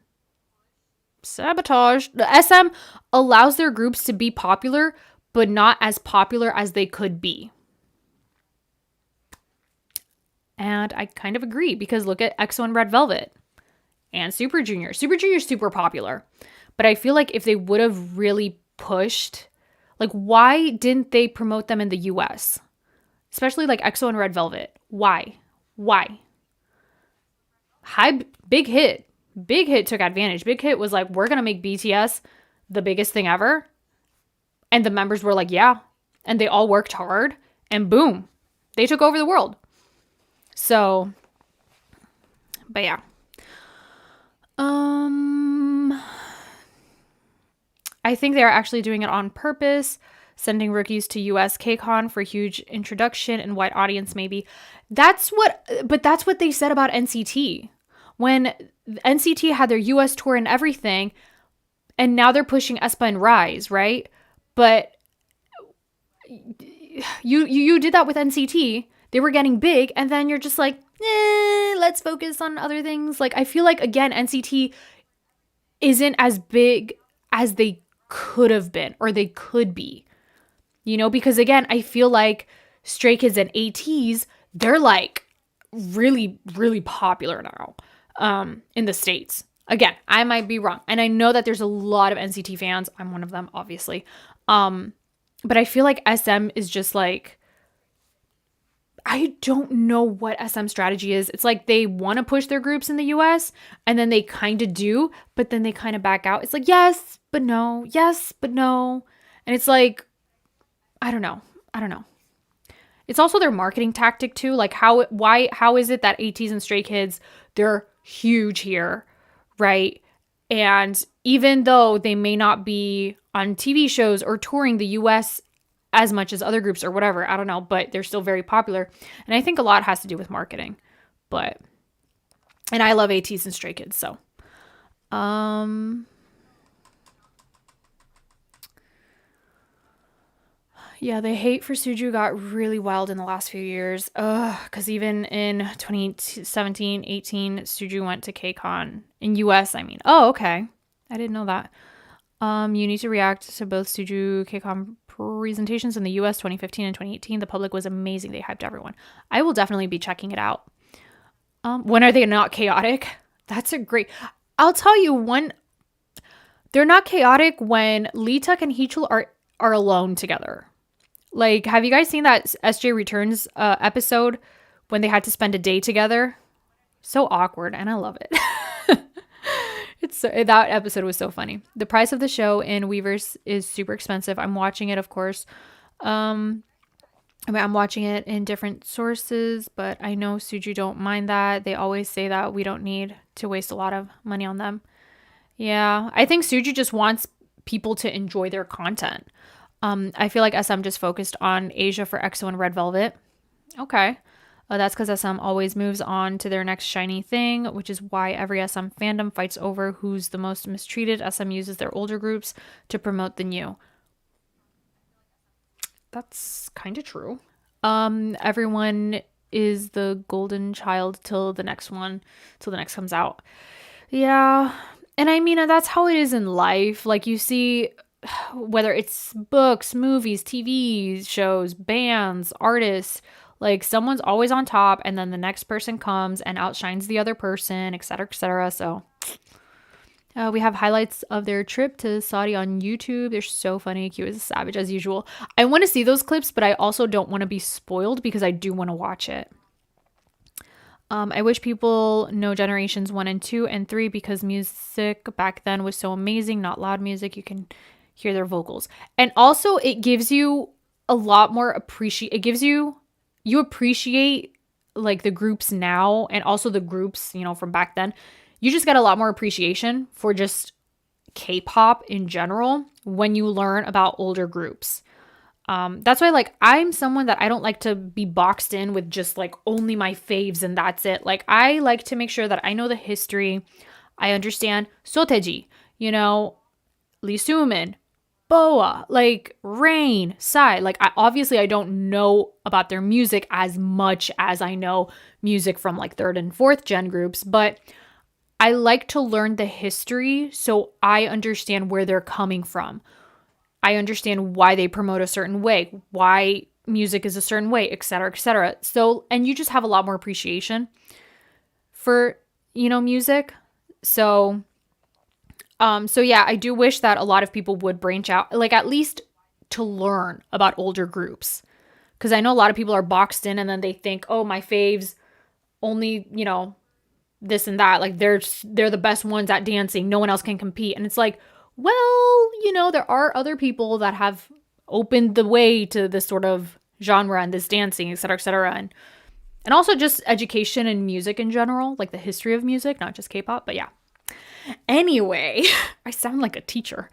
sabotage. The SM allows their groups to be popular, but not as popular as they could be. And I kind of agree, because look at EXO and Red Velvet and Super Junior. Super Junior is super popular, but I feel like if they would have really pushed, like, why didn't they promote them in the US? Especially like EXO and Red Velvet. Why? Big Hit. Big Hit took advantage. Big Hit was like, we're going to make BTS the biggest thing ever. And the members were like, yeah. And they all worked hard. And boom, they took over the world. So, but yeah. I think they're actually doing it on purpose, sending rookies to US KCON for huge introduction and wide audience maybe. That's what they said about NCT. When NCT had their US tour and everything, and now they're pushing aespa and Rise, right? But you did that with NCT. They were getting big, and then you're just like, let's focus on other things. Like, I feel like, again, NCT isn't as big as they could have been, or they could be. You know, because again, I feel like Stray Kids and ATEEZ, they're like really, really popular now in the States. Again, I might be wrong. And I know that there's a lot of NCT fans. I'm one of them, obviously. But I feel like SM is just like, I don't know what SM strategy is. It's like they want to push their groups in the US, and then they kind of do, but then they kind of back out. It's like, yes, but no. Yes, but no. And it's like, I don't know. It's also their marketing tactic too. Like how is it that ATEEZ and Stray Kids, they're huge here, right? And even though they may not be on TV shows or touring the US as much as other groups or whatever, I don't know, but they're still very popular. And I think a lot has to do with marketing. But, and I love ATEEZ and Stray Kids, so. Yeah, the hate for Suju got really wild in the last few years. Because even in 2017, 18, Suju went to KCON. In US, I mean. Oh, okay. I didn't know that. You need to react to both Suju KCON presentations in the US 2015 and 2018. The public was amazing. They hyped everyone. I will definitely be checking it out. When are they not chaotic? That's a great... I'll tell you one... They're not chaotic when Leeteuk and Heechul are alone together. Like, have you guys seen that SJ Returns episode when they had to spend a day together? So awkward, and I love it. That episode was so funny. The price of the show in Weverse is super expensive. I'm watching it, of course. I'm watching it in different sources, but I know Suju don't mind that. They always say that we don't need to waste a lot of money on them. Yeah, I think Suju just wants people to enjoy their content. I feel like SM just focused on Asia for EXO and Red Velvet. Okay. That's because SM always moves on to their next shiny thing, which is why every SM fandom fights over who's the most mistreated. SM uses their older groups to promote the new. That's kind of true. Everyone is the golden child till the next comes out. Yeah. And I mean, that's how it is in life. Like, you see, whether it's books, movies, TV shows, bands, artists, like, someone's always on top, and then the next person comes and outshines the other person, etc., etc. So we have highlights of their trip to Saudi on YouTube. They're so funny. Q is a savage as usual. I want to see those clips, but I also don't want to be spoiled because I do want to watch it. I wish people know generations 1 and 2 and 3 because music back then was so amazing. Not loud music. You can hear their vocals. And also it gives you a lot more you appreciate like the groups now and also the groups, from back then. You just get a lot more appreciation for just K-pop in general when you learn about older groups. That's why, like, I'm someone that I don't like to be boxed in with just like only my faves and that's it. Like, I like to make sure that I know the history. I understand Soteji, Lee Soo-min, Boa, like Rain, Psy. Like, I don't know about their music as much as I know music from like 3rd and 4th gen groups, but I like to learn the history so I understand where they're coming from. I understand why they promote a certain way, why music is a certain way, etc., etc. So, and you just have a lot more appreciation for, music. So yeah, I do wish that a lot of people would branch out, like, at least to learn about older groups. Because I know a lot of people are boxed in and then they think, oh, my faves only, this and that. Like, they're the best ones at dancing. No one else can compete. And it's like, well, there are other people that have opened the way to this sort of genre and this dancing, et cetera, et cetera. And also just education and music in general, like the history of music, not just K-pop, but yeah. Anyway, I sound like a teacher,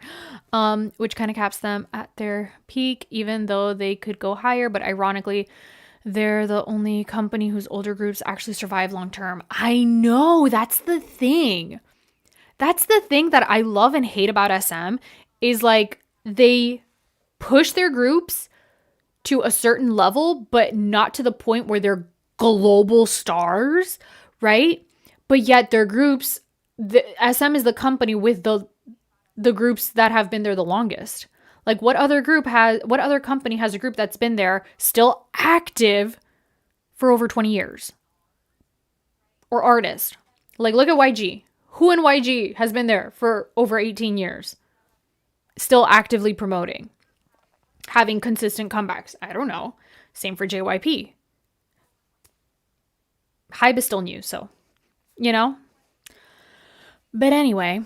which kind of caps them at their peak, even though they could go higher. But ironically, they're the only company whose older groups actually survive long term. I know, that's the thing. That's the thing that I love and hate about SM is, like, they push their groups to a certain level, but not to the point where they're global stars, right? But yet their groups, SM is the company with the groups that have been there the longest. Like, what other company has a group that's been there still active for over 20 years? Or artist. Like, look at YG. Who in YG has been there for over 18 years? Still actively promoting. Having consistent comebacks. I don't know. Same for JYP. Hybe is still new, so, But anyway,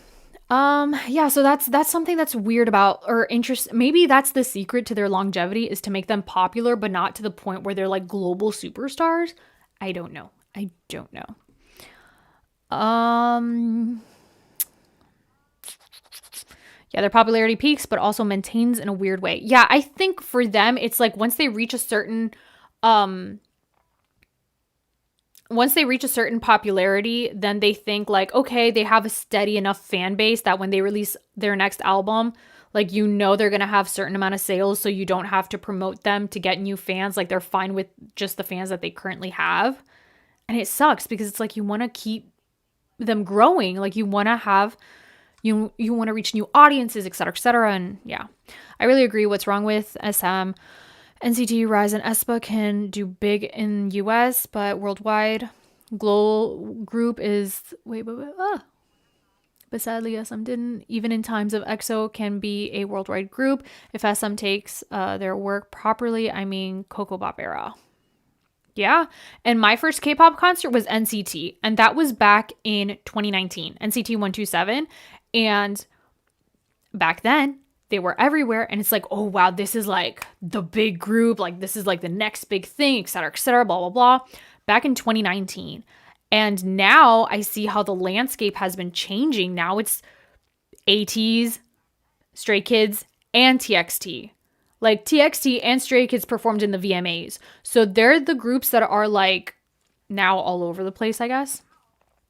yeah, so that's something that's weird about, or maybe that's the secret to their longevity, is to make them popular, but not to the point where they're like global superstars. I don't know. Yeah, their popularity peaks, but also maintains in a weird way. Yeah, I think for them, it's like once they reach a certain popularity, then they think like, okay, they have a steady enough fan base that when they release their next album, like, you know, they're going to have certain amount of sales, so you don't have to promote them to get new fans. Like, they're fine with just the fans that they currently have. And it sucks because it's like you want to keep them growing. Like, you want to have, you want to reach new audiences, etc., etc. And yeah, I really agree. What's wrong with SM? NCT, Rise, and aespa can do big in US, but worldwide, global group is but sadly SM didn't. Even in times of EXO, can be a worldwide group if SM takes their work properly. I mean, Coco Pop era. Yeah. And my first K-pop concert was NCT, and that was back in 2019, NCT 127. And back then, they were everywhere, and it's like, oh wow, this is like the big group, like this is like the next big thing, etc., blah blah blah, back in 2019. And now I see how the landscape has been changing. Now it's ATEEZ, Stray Kids, and TXT. Like, TXT and Stray Kids performed in the VMAs, so they're the groups that are like now all over the place, I guess.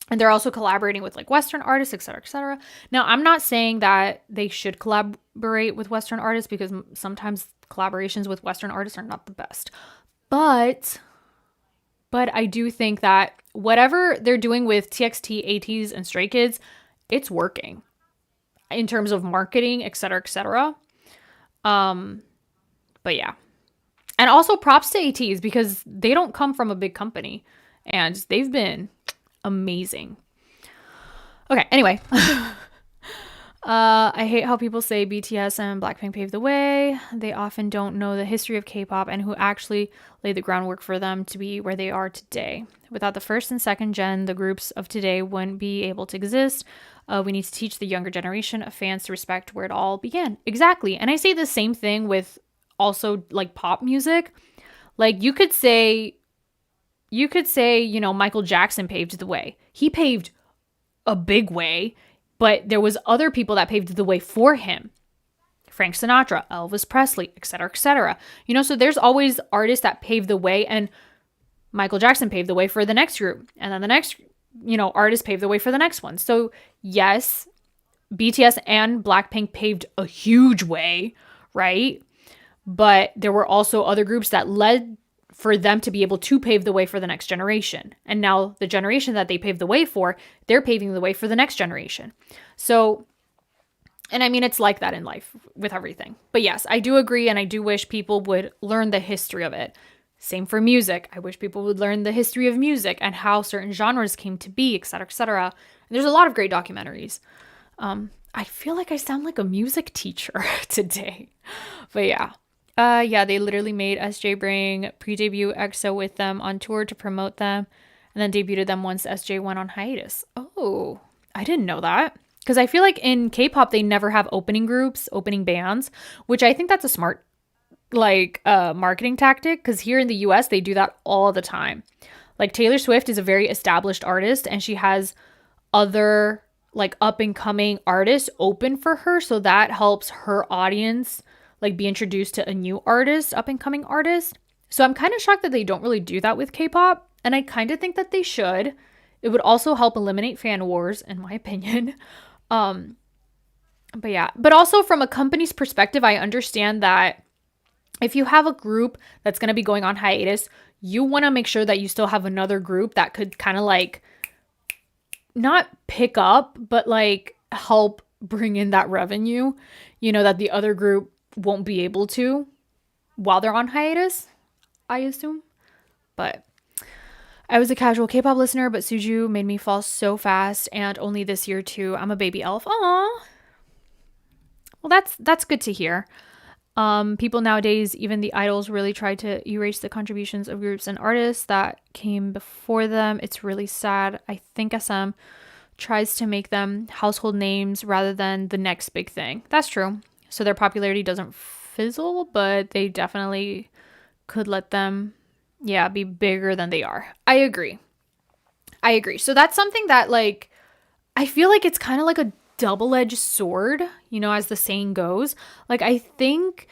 And they're also collaborating with like Western artists, etc., etc. Now, I'm not saying that they should collaborate with Western artists, because sometimes collaborations with Western artists are not the best. But I do think that whatever they're doing with TXT, ATEEZ, and Stray Kids, it's working in terms of marketing, etc., etc. But yeah. And also props to ATEEZ, because they don't come from a big company, and they've been amazing. Okay, anyway. I hate how people say BTS and Blackpink paved the way. They often don't know the history of K-pop and who actually laid the groundwork for them to be where they are today. Without the first and second gen, the groups of today wouldn't be able to exist. We need to teach the younger generation of fans to respect where it all began. Exactly. And I say the same thing with also like pop music. Like, you could say, you know, Michael Jackson paved the way. He paved a big way, but there was other people that paved the way for him. Frank Sinatra, Elvis Presley, etc., etc. You know, so there's always artists that pave the way, and Michael Jackson paved the way for the next group, and then the next, you know, artist paved the way for the next one. So yes, BTS and Blackpink paved a huge way, right? But there were also other groups that led for them to be able to pave the way for the next generation. And now the generation that they paved the way for, they're paving the way for the next generation. So, and I mean, it's like that in life with everything. But yes, I do agree, and I do wish people would learn the history of it. Same for music. I wish people would learn the history of music and how certain genres came to be, etc., etc. There's a lot of great documentaries. I feel like I sound like a music teacher today. But yeah. Yeah, they literally made SJ bring pre-debut EXO with them on tour to promote them, and then debuted them once SJ went on hiatus. Oh, I didn't know that. Because I feel like in K-pop, they never have opening groups, opening bands, which I think that's a smart, like, marketing tactic. Because here in the US, they do that all the time. Like, Taylor Swift is a very established artist, and she has other, like, up-and-coming artists open for her, so that helps her audience like be introduced to a new artist, up and coming artist. So I'm kind of shocked that they don't really do that with K-pop. And I kind of think that they should. It would also help eliminate fan wars, in my opinion. But yeah, but also from a company's perspective, I understand that if you have a group that's going to be going on hiatus, you want to make sure that you still have another group that could kind of like not pick up, but like help bring in that revenue, you know, that the other group won't be able to while they're on hiatus, I assume. But I was a casual K-pop listener, but Suju made me fall so fast, and only this year too. I'm a baby elf. Aww. Well, that's good to hear. People nowadays, even the idols, really try to erase the contributions of groups and artists that came before them. It's really sad. I think SM tries to make them household names rather than the next big thing. That's true. So their popularity doesn't fizzle, but they definitely could let them, yeah, be bigger than they are. I agree. So that's something that, like, I feel like it's kind of like a double-edged sword, you know, as the saying goes. Like, I think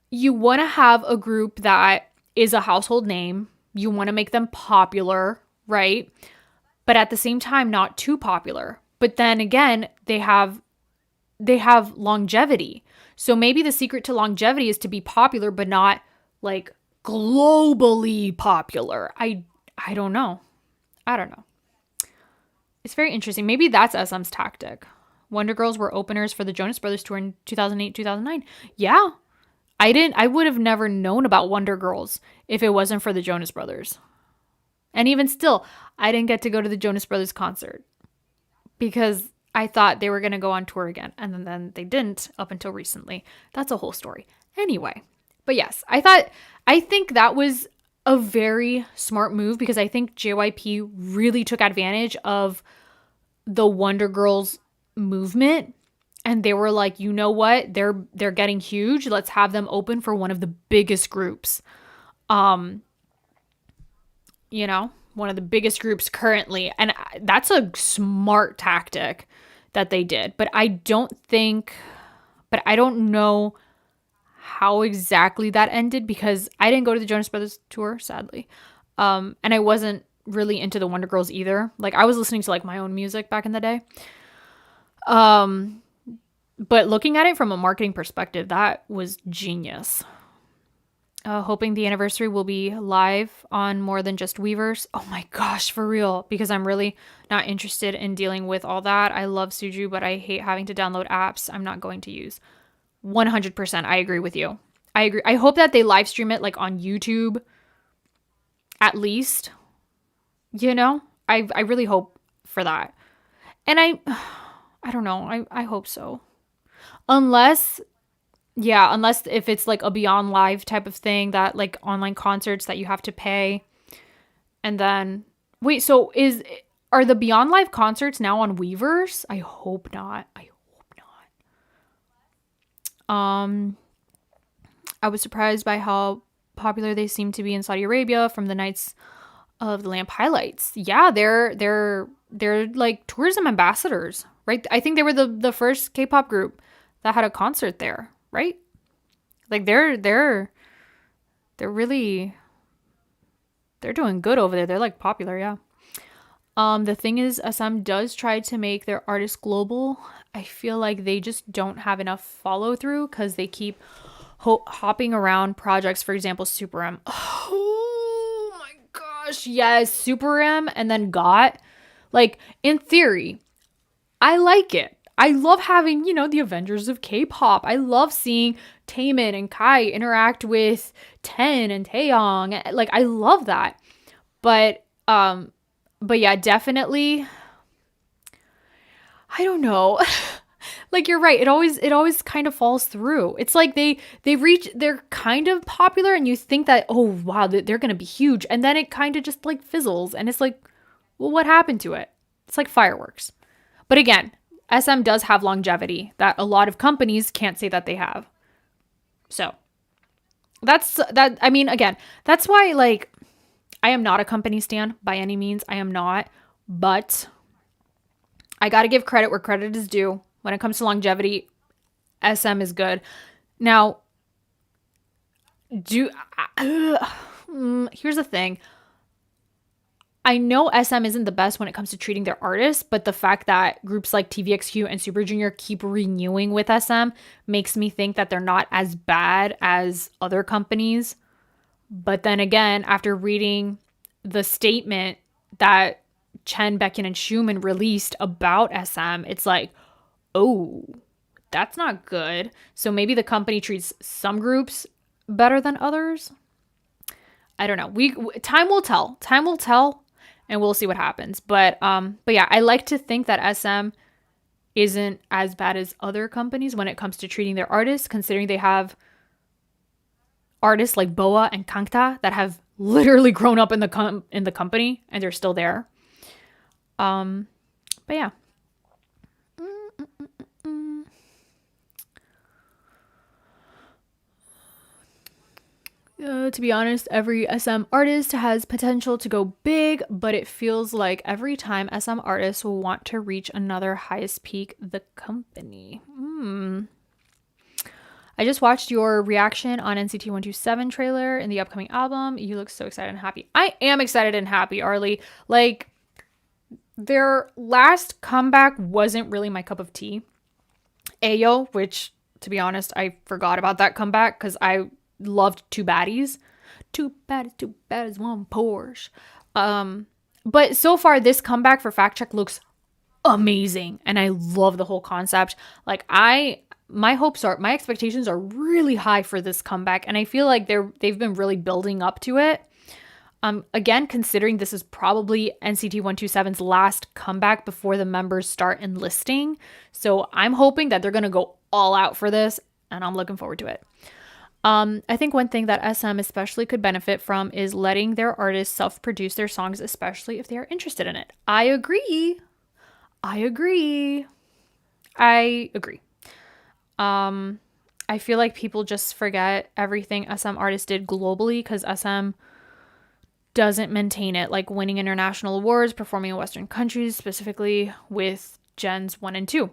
you want to have a group that is a household name. You want to make them popular, right? But at the same time, not too popular. But then again, they have longevity. So maybe the secret to longevity is to be popular, but not like globally popular. I don't know. I don't know. It's very interesting. Maybe that's SM's tactic. Wonder Girls were openers for the Jonas Brothers tour in 2008, 2009. Yeah. I would have never known about Wonder Girls if it wasn't for the Jonas Brothers. And even still, I didn't get to go to the Jonas Brothers concert because I thought they were going to go on tour again. And then they didn't up until recently. That's a whole story. Anyway, but yes, I think that was a very smart move because I think JYP really took advantage of the Wonder Girls movement. And they were like, you know what? They're getting huge. Let's have them open for one of the biggest groups. You know, one of the biggest groups currently. And that's a smart tactic that they did. But I don't know how exactly that ended because I didn't go to the Jonas Brothers tour, sadly. And I wasn't really into the Wonder Girls either. Like, I was listening to like my own music back in the day. But looking at it from a marketing perspective, that was genius. Hoping the anniversary will be live on more than just Weverse. Oh my gosh, for real. Because I'm really not interested in dealing with all that. I love Suju, but I hate having to download apps I'm not going to use. 100%. I agree with you. I agree. I hope that they live stream it like on YouTube. At least. You know? I really hope for that. And I don't know. I hope so. Unless if it's like a Beyond Live type of thing, that like online concerts that you have to pay. And then, wait, so are the Beyond Live concerts now on Weverse? I hope not. I was surprised by how popular they seem to be in Saudi Arabia from the Nights of the Lamp highlights. Yeah, they're like tourism ambassadors, right? I think they were the first K-pop group that had a concert there, right? Like they're doing good over there. They're like popular, yeah. The thing is, SM does try to make their artists global. I feel like they just don't have enough follow through because they keep hopping around projects. For example, Super M. Oh my gosh, yes, Super M, and then Got. Like, in theory, I like it. I love having, you know, the Avengers of K-pop. I love seeing Taemin and Kai interact with Ten and Taeyong. Like, I love that. But yeah, definitely, I don't know. Like, you're right. It always kind of falls through. It's like they're kind of popular and you think that, oh, wow, they're going to be huge. And then it kind of just like fizzles. And it's like, well, what happened to it? It's like fireworks. But again, SM does have longevity that a lot of companies can't say that they have. So that's that. I mean, again, that's why, like, I am not a company stan by any means. I am not, but I got to give credit where credit is due. When it comes to longevity, SM is good. Now, here's the thing. I know SM isn't the best when it comes to treating their artists, but the fact that groups like TVXQ and Super Junior keep renewing with SM makes me think that they're not as bad as other companies. But then again, after reading the statement that Chen, Baekhyun, and Schumann released about SM, it's like, oh, that's not good. So maybe the company treats some groups better than others. I don't know. Time will tell. Time will tell. And we'll see what happens. But yeah, I like to think that SM isn't as bad as other companies when it comes to treating their artists, considering they have artists like Boa and Kangta that have literally grown up in the company and they're still there. But yeah. To be honest, every SM artist has potential to go big, but it feels like every time SM artists will want to reach another highest peak, the company. I just watched your reaction on NCT 127 trailer in the upcoming album. You look so excited and happy. I am excited and happy, Arlie. Like, their last comeback wasn't really my cup of tea. Ayo, which, to be honest, I forgot about that comeback because I loved Two Baddies. Two baddies, one Porsche. But so far, this comeback for Fact Check looks amazing. And I love the whole concept. Like, my expectations are really high for this comeback. And I feel like they've been really building up to it. Again, considering this is probably NCT 127's last comeback before the members start enlisting. So I'm hoping that they're going to go all out for this, and I'm looking forward to it. I think one thing that SM especially could benefit from is letting their artists self-produce their songs, especially if they are interested in it. I agree. I feel like people just forget everything SM artists did globally because SM doesn't maintain it, like winning international awards, performing in Western countries, specifically with Gens 1 and 2.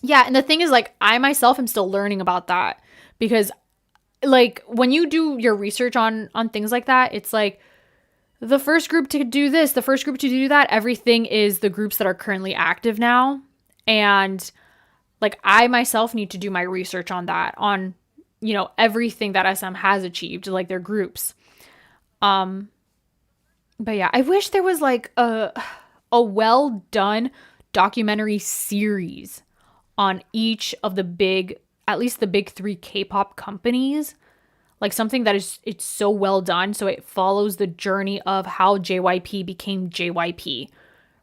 Yeah, and the thing is, like, I myself am still learning about that because, like, when you do your research on things like that, it's like the first group to do this, the first group to do that, everything is the groups that are currently active now. And, like, I myself need to do my research on that, on, you know, everything that SM has achieved, like their groups. But yeah, I wish there was like a well done documentary series on each of the big, at least the big 3 K-pop companies. Like something that it's so well done, so it follows the journey of how JYP became JYP,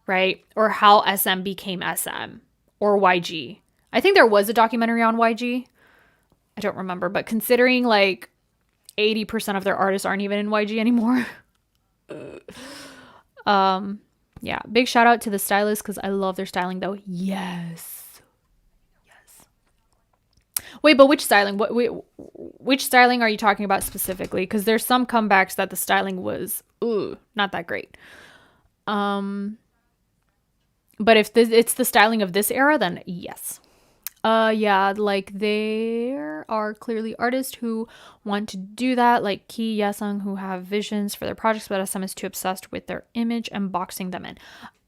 right? Or how SM became SM or YG. I think there was a documentary on YG. I don't remember, but considering like 80% of their artists aren't even in YG anymore. Yeah, big shout out to the stylists because I love their styling though. Yes. Wait, but which styling? Which styling are you talking about specifically? Because there's some comebacks that the styling was not that great. But if it's the styling of this era, then yes. Yeah, like there are clearly artists who want to do that, like Key, Yesung, who have visions for their projects, but SM is too obsessed with their image and boxing them in.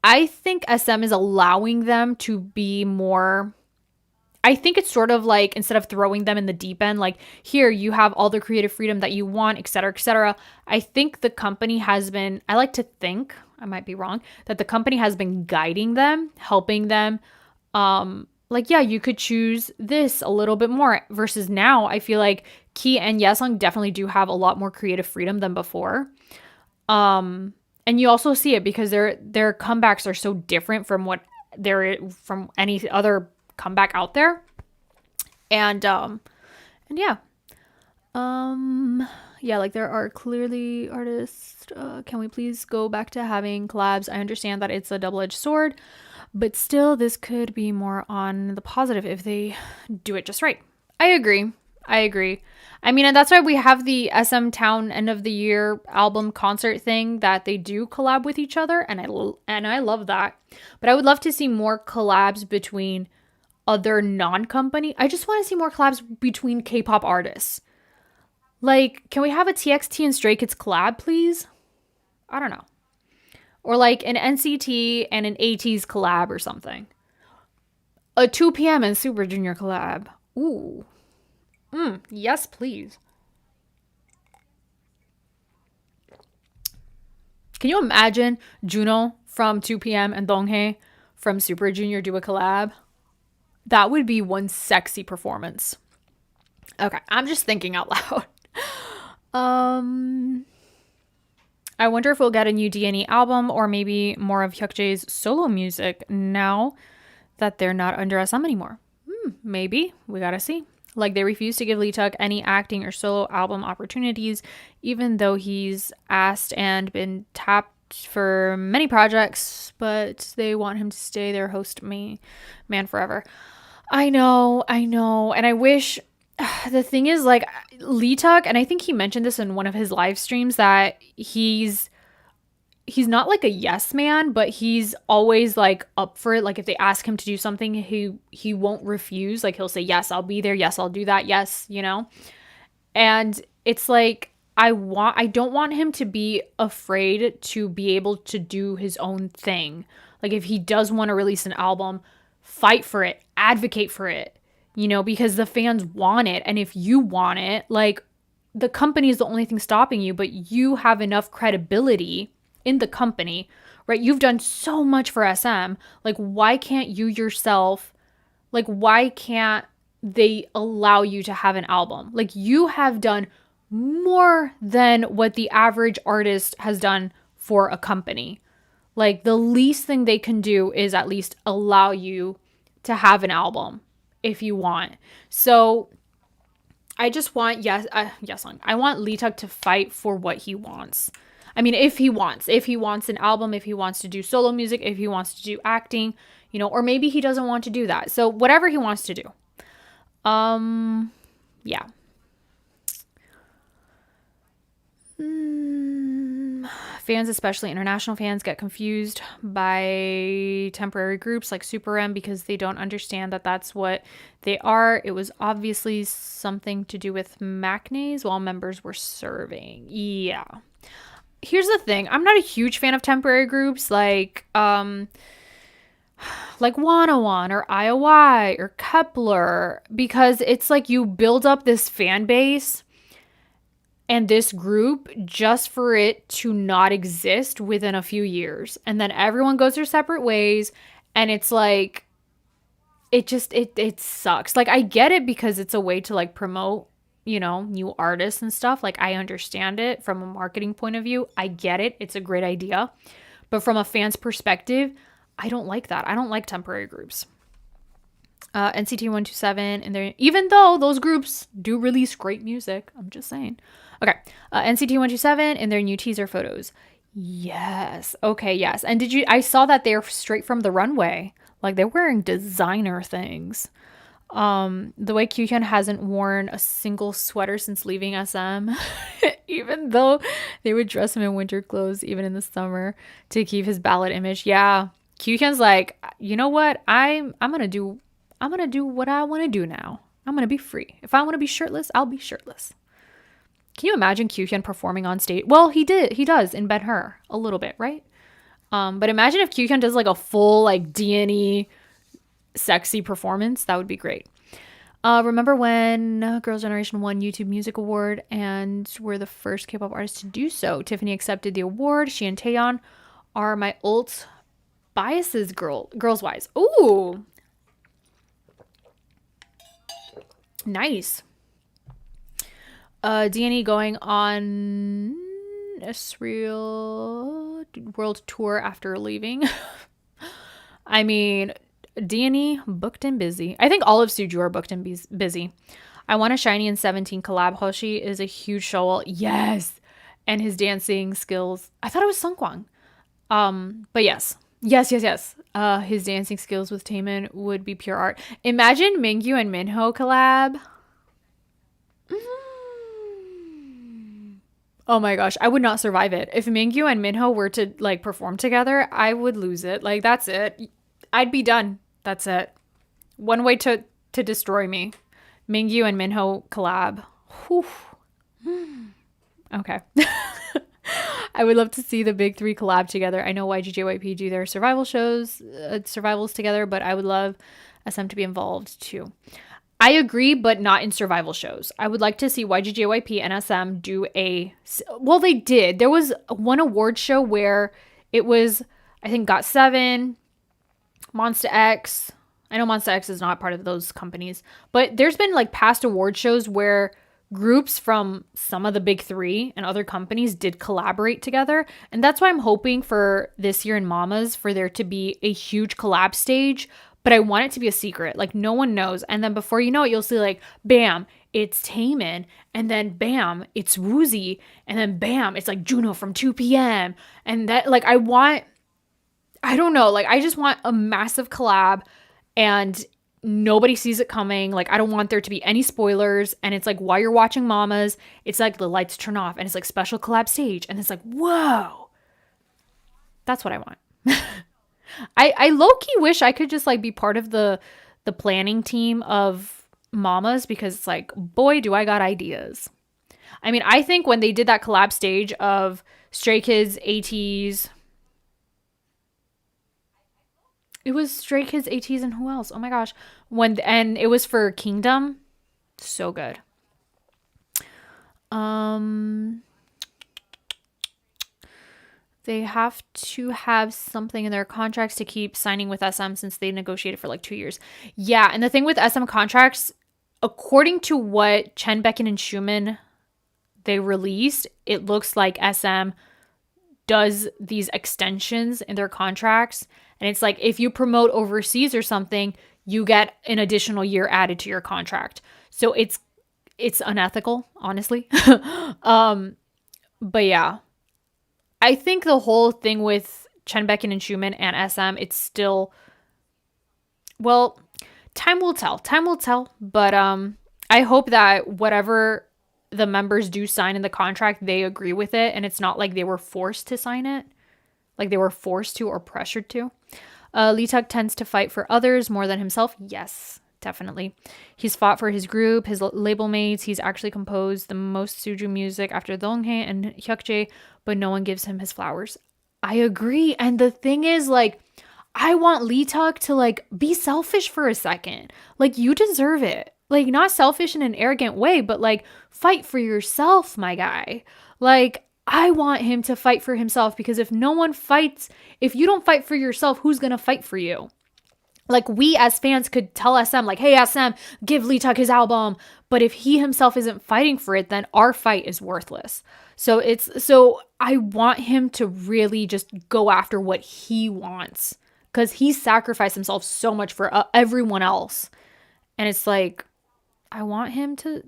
I think SM is allowing them to be more. I think it's sort of like instead of throwing them in the deep end, like here you have all the creative freedom that you want, etc., etc. I think the company has been. I like to think, I might be wrong, that the company has been guiding them, helping them. Like, yeah, you could choose this a little bit more versus now. I feel like Key and Yesung definitely do have a lot more creative freedom than before. And you also see it because their comebacks are so different from what from any other comeback out there. And yeah. Yeah, like there are clearly artists. Can we please go back to having collabs? I understand that it's a double-edged sword. But still, this could be more on the positive if they do it just right. I agree. I mean, and that's why we have the SM Town end of the year album concert thing that they do collab with each other. And I love that. But I would love to see more collabs between other non-company. I just want to see more collabs between K-pop artists. Like, can we have a TXT and Stray Kids collab, please? I don't know. Or like an NCT and an ATEEZ collab or something. A 2PM and Super Junior collab. Ooh. Yes, please. Can you imagine Juno from 2PM and Donghae from Super Junior do a collab? That would be one sexy performance. Okay, I'm just thinking out loud. I wonder if we'll get a new D&E album or maybe more of Hyukjae's solo music now that they're not under SM anymore. Maybe. We gotta see. Like, they refuse to give Leeteuk any acting or solo album opportunities, even though he's asked and been tapped for many projects, but they want him to stay their host man forever. I know. And I wish the thing is, like, Leeteuk, and I think he mentioned this in one of his live streams, that he's not like a yes man, but he's always like up for it. Like if they ask him to do something, he won't refuse. Like he'll say, yes, I'll be there. Yes, I'll do that. Yes, you know? And it's like I don't want him to be afraid to be able to do his own thing. Like if he does want to release an album, fight for it, advocate for it, you know, because the fans want it. And if you want it, like the company is the only thing stopping you, but you have enough credibility in the company, right? You've done so much for SM. Like why can't you yourself, like why can't they allow you to have an album? Like you have done more than what the average artist has done for a company. Like the least thing they can do is at least allow you to have an album if you want. So I just want Yesung. I want Leeteuk to fight for what he wants. I mean, if he wants an album, if he wants to do solo music, if he wants to do acting, you know, or maybe he doesn't want to do that. So whatever he wants to do. Yeah. Fans, especially international fans, get confused by temporary groups like Super M because they don't understand that that's what they are. It was obviously something to do with MACNAs while members were serving. Yeah. Here's the thing. I'm not a huge fan of temporary groups like 101 or IOI or Kepler, because it's like you build up this fan base and this group just for it to not exist within a few years. And then everyone goes their separate ways. And it's like, it sucks. Like, I get it because it's a way to like promote, you know, new artists and stuff. Like, I understand it from a marketing point of view. I get it. It's a great idea. But from a fan's perspective, I don't like that. I don't like temporary groups. NCT 127, and even though those groups do release great music, I'm just saying. Okay, NCT 127 and their new teaser photos. Yes. Okay, yes. And I saw that they're straight from the runway. Like they're wearing designer things. The way Kyuhyun hasn't worn a single sweater since leaving SM, even though they would dress him in winter clothes even in the summer to keep his ballad image. Yeah. Kyuhyun's like, you know what? I'm gonna do what I want to do now. I'm gonna be free. If I want to be shirtless, I'll be shirtless. Can you imagine Kyuhyun performing on stage? Well, he does in Ben-Hur a little bit, right? But imagine if Kyuhyun does like a full like D&E sexy performance. That would be great. Remember when Girls' Generation won YouTube Music Award and were the first K-pop artists to do so? Tiffany accepted the award. She and Taeyeon are my ult biases girls-wise. Ooh. Nice. D&E going on a surreal world tour after leaving. I mean, D&E booked and busy. I think all of Suju are booked and busy. I want a Shiny and 17 collab. Hoshi is a huge show. Yes. And his dancing skills. I thought it was Sungkwang. But yes. Yes. His dancing skills with Taemin would be pure art. Imagine Mingyu and Minho collab. Oh my gosh, I would not survive it. If Mingyu and Minho were to like perform together, I would lose it. Like that's it. I'd be done. That's it. One way to destroy me. Mingyu and Minho collab. Whew. Okay. I would love to see the big three collab together. I know YGJYP do their survivals together, but I would love SM to be involved too. I agree, but not in survival shows. I would like to see YGJYP and SM do well, they did. There was one award show where it was, I think, GOT7, Monsta X. I know Monsta X is not part of those companies, but there's been like past award shows where groups from some of the big three and other companies did collaborate together. And that's why I'm hoping for this year in Mamas for there to be a huge collab stage. But I want it to be a secret. Like, no one knows. And then before you know it, you'll see, like, bam, it's Taemin. And then, bam, it's Woozy. And then, bam, it's, like, Juno from 2 p.m. And that, like, I don't know. Like, I just want a massive collab. And nobody sees it coming. Like, I don't want there to be any spoilers. And it's like, while you're watching Mamas, it's like the lights turn off and it's like special collab stage. And it's like, whoa. That's what I want. I low-key wish I could just like be part of the planning team of Mamas, because it's like, boy, do I got ideas. I mean, I think when they did that collab stage of Stray Kids, ATs, it was Stray Kids, ATs, and who else? Oh my gosh. And it was for Kingdom. So good. They have to have something in their contracts to keep signing with SM since they negotiated for like 2 years. Yeah, and the thing with SM contracts, according to what Chen, Becken, and Schumann they released, it looks like SM does these extensions in their contracts. And it's like, if you promote overseas or something, you get an additional year added to your contract. So it's unethical, honestly. But yeah. I think the whole thing with Chen, Becken, and Schumann and SM, it's still, well, time will tell. Time will tell. But I hope that whatever the members do sign in the contract, they agree with it. And it's not like they were forced to sign it. Like they were forced to or pressured to. Leeteuk tends to fight for others more than himself. Yes, definitely. He's fought for his group, his label mates. He's actually composed the most Suju music after Donghae and Hyukjae, but no one gives him his flowers. I agree. And the thing is, like, I want Leeteuk to like be selfish for a second. Like, you deserve it. Like, not selfish in an arrogant way, but like, fight for yourself, my guy. Like, I want him to fight for himself, because if no one fights, if you don't fight for yourself, who's going to fight for you? Like, we as fans could tell SM, like, hey, SM, give Leeteuk his album. But if he himself isn't fighting for it, then our fight is worthless. So I want him to really just go after what he wants, because he sacrificed himself so much for everyone else. And it's like, I want him to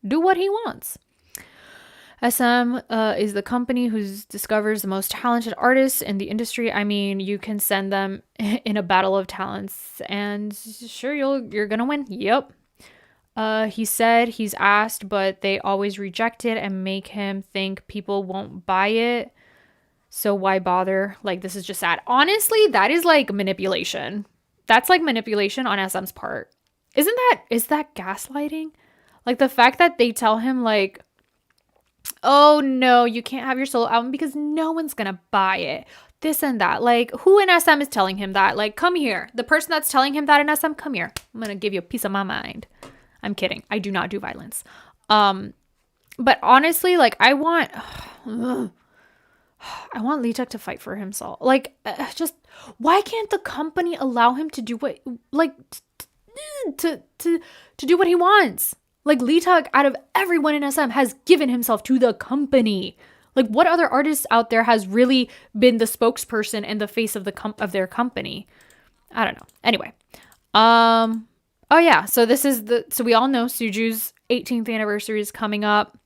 do what he wants. SM is the company who discovers the most talented artists in the industry. I mean, you can send them in a battle of talents and sure, you're gonna win. Yep. He said he's asked, but they always reject it and make him think people won't buy it. So why bother? Like, this is just sad. Honestly, that is like manipulation. That's like manipulation on SM's part. Is that gaslighting? Like, the fact that they tell him like, oh no, you can't have your solo album because no one's gonna buy it. This and that. Like, who in SM is telling him that? Like, come here. The person that's telling him that in SM, come here. I'm gonna give you a piece of my mind. I'm kidding. I do not do violence. But honestly, like, I want Leeteuk to fight for himself. Like, just why can't the company allow him to do what, like, to do what he wants? Like, Leeteuk, out of everyone in SM, has given himself to the company. Like, what other artist out there has really been the spokesperson and the face of their company? I don't know. Anyway, oh yeah. So so we all know Suju's 18th anniversary is coming up.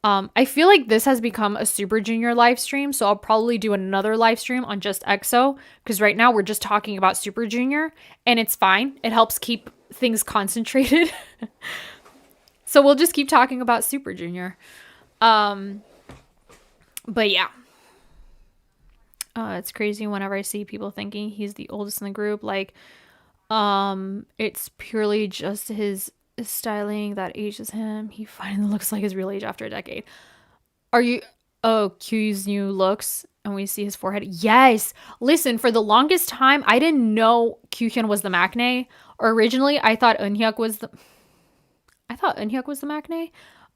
I feel like this has become a Super Junior live stream, so I'll probably do another live stream on just EXO, because right now we're just talking about Super Junior, and it's fine. It helps keep things concentrated. So we'll just keep talking about Super Junior. But yeah. It's crazy whenever I see people thinking he's the oldest in the group. Like, it's purely just his styling that ages him. He finally looks like his real age after a decade. Q's new looks, and we see his forehead. Yes. Listen, for the longest time, I didn't know Kyuhyun was the maknae. Originally, I thought Eunhyuk was the maknae.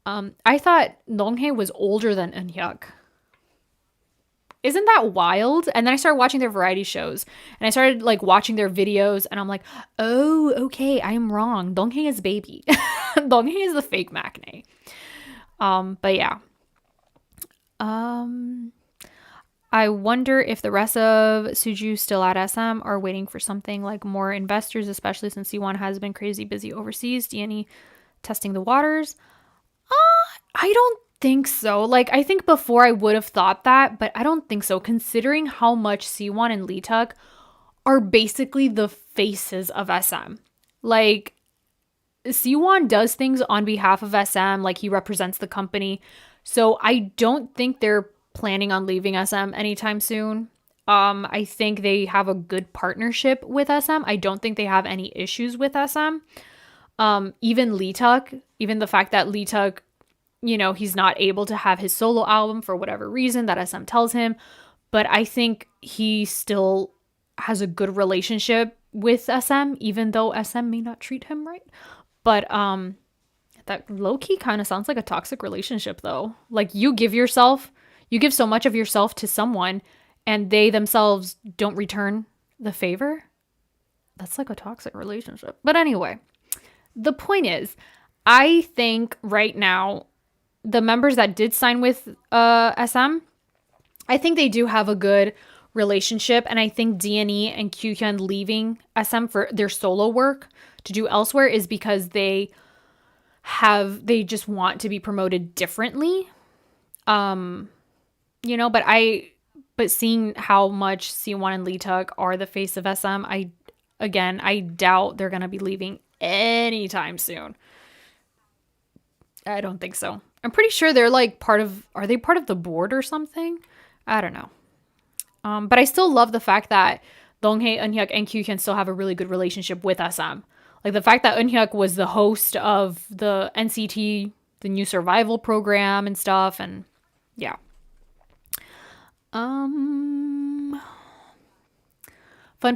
I thought Donghae was older than Eunhyuk. Isn't that wild? And then I started watching their variety shows, and I started like watching their videos, and I'm like, oh, okay, I'm wrong. Donghae is baby. Donghae is the fake maknae. But yeah. I wonder if the rest of Suju still at SM are waiting for something like more investors, especially since Siwon has been crazy busy overseas. Danny testing the waters. I don't think so. Like, I think before I would have thought that, but I don't think so, considering how much Siwon and Leeteuk are basically the faces of SM. Like, Siwon does things on behalf of SM, like he represents the company. So I don't think they're planning on leaving SM anytime soon. I think they have a good partnership with SM. I don't think they have any issues with SM. Even Leeteuk, even the fact that Leeteuk, he's not able to have his solo album for whatever reason that SM tells him, but I think he still has a good relationship with SM, even though SM may not treat him right. But that low-key kind of sounds like a toxic relationship, though. Like, you give so much of yourself to someone, and they themselves don't return the favor. That's like a toxic relationship. But anyway, the point is, I think right now, the members that did sign with SM, I think they do have a good relationship, and I think DNE and Kyuhyun leaving SM for their solo work to do elsewhere is because they just want to be promoted differently. But seeing how much Siwon and Leeteuk are the face of SM, I doubt they're gonna be leaving anytime soon. I don't think so. I'm pretty sure they're like are they part of the board or something? I don't know. But I still love the fact that Donghae, Eunhyuk, and Kyuhyun still have a really good relationship with SM. Like, the fact that Eunhyuk was the host of the NCT, the new survival program and stuff, and yeah. Fun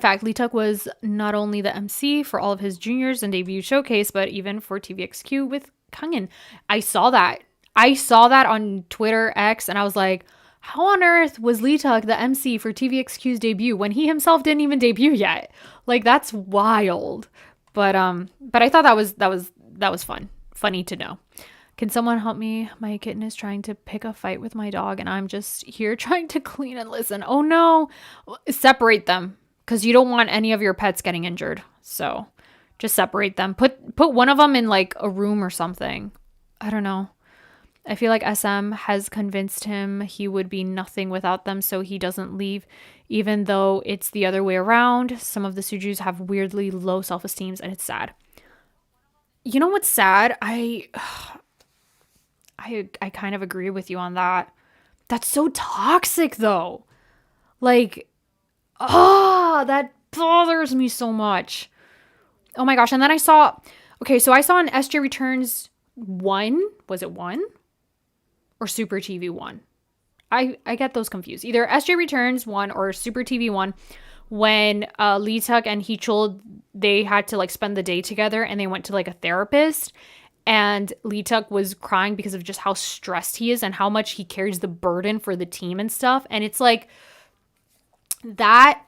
fact, Leeteuk was not only the MC for all of his juniors and debut showcase, but even for TVXQ with Kangin. I saw that on Twitter X, and I was like, how on earth was Leeteuk the MC for TVXQ's debut when he himself didn't even debut yet? Like, that's wild. But I thought that was funny to know. Can someone help me? My kitten is trying to pick a fight with my dog, and I'm just here trying to clean and listen. Oh no, separate them, because you don't want any of your pets getting injured. So just separate them. Put one of them in like a room or something. I don't know. I feel like SM has convinced him he would be nothing without them, so he doesn't leave, even though it's the other way around. Some of the Sujus have weirdly low self-esteem, and it's sad. You know what's sad? I kind of agree with you on that. That's so toxic, though. Like, that bothers me so much. Oh my gosh. And then I saw on SJ Returns 1, was it 1? Or Super TV 1? I get those confused. Either SJ Returns 1 or Super TV 1, when Leeteuk and Heechul, they had to like spend the day together, and they went to like a therapist, and Leeteuk was crying because of just how stressed he is and how much he carries the burden for the team and stuff. And it's like, that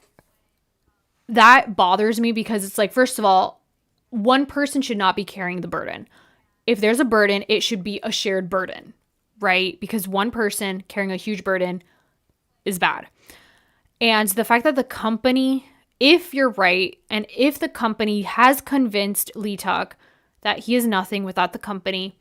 bothers me, because it's like, first of all, one person should not be carrying the burden. If there's a burden, it should be a shared burden, right? Because one person carrying a huge burden is bad. And the fact that the company, if you're right, and if the company has convinced Leeteuk that he is nothing without the company,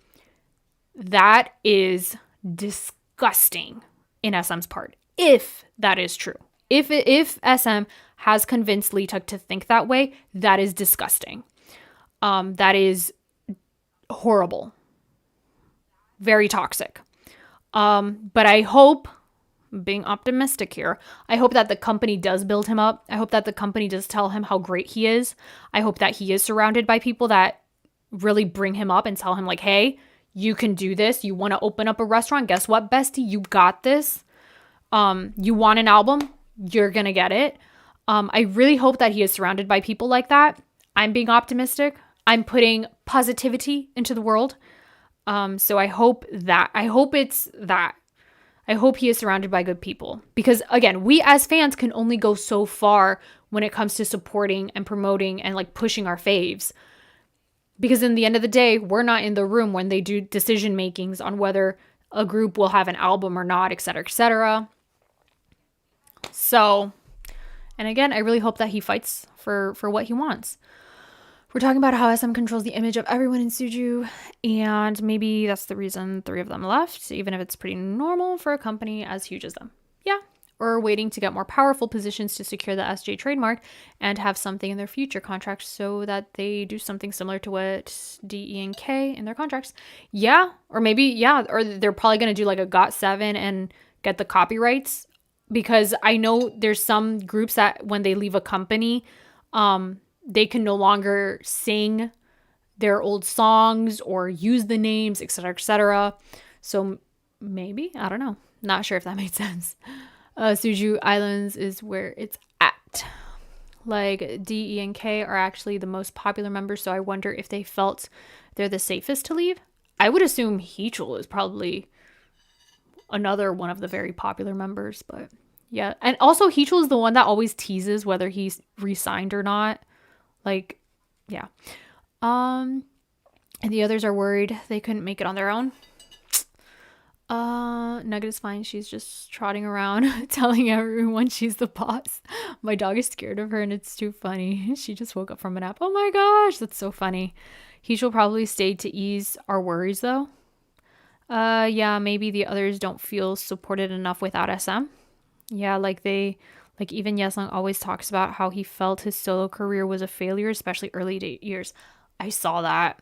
that is disgusting in SM's part. If that is true. If SM has convinced Leeteuk to think that way, that is disgusting. That is horrible. Very toxic. But I hope, being optimistic here, I hope that the company does build him up. I hope that the company does tell him how great he is. I hope that he is surrounded by people that really bring him up and tell him like, hey, you can do this. You want to open up a restaurant? Guess what, bestie? You got this. You want an album? You're going to get it. I really hope that he is surrounded by people like that. I'm being optimistic. I'm putting positivity into the world. So I hope it's that. I hope he is surrounded by good people. Because again, we as fans can only go so far when it comes to supporting and promoting and like pushing our faves. Because in the end of the day, we're not in the room when they do decision makings on whether a group will have an album or not, etc., etc. So, and again, I really hope that he fights for what he wants. We're talking about how SM controls the image of everyone in Suju, and maybe that's the reason 3 of them left, even if it's pretty normal for a company as huge as them. Yeah, or waiting to get more powerful positions to secure the SJ trademark and have something in their future contracts so that they do something similar to what DE and K in their contracts. Yeah, or maybe, yeah, or they're probably going to do like a GOT7 and get the copyrights, because I know there's some groups that when they leave a company, they can no longer sing their old songs or use the names, etc., etc. So maybe, I don't know. Not sure if that made sense. Suju Islands is where it's at. Like D, E, and K are actually the most popular members, so I wonder if they felt they're the safest to leave. I would assume Heechul is probably another one of the very popular members, but yeah. And also Heechul is the one that always teases whether he's re-signed or not. Like, yeah. And the others are worried they couldn't make it on their own. Nugget is fine. She's just trotting around telling everyone she's the boss. My dog is scared of her and it's too funny. She just woke up from a nap. Oh my gosh, that's so funny. He shall probably stay to ease our worries though. Yeah, maybe the others don't feel supported enough without SM. Yeah, like even Yesung always talks about how he felt his solo career was a failure, especially early years. I saw that.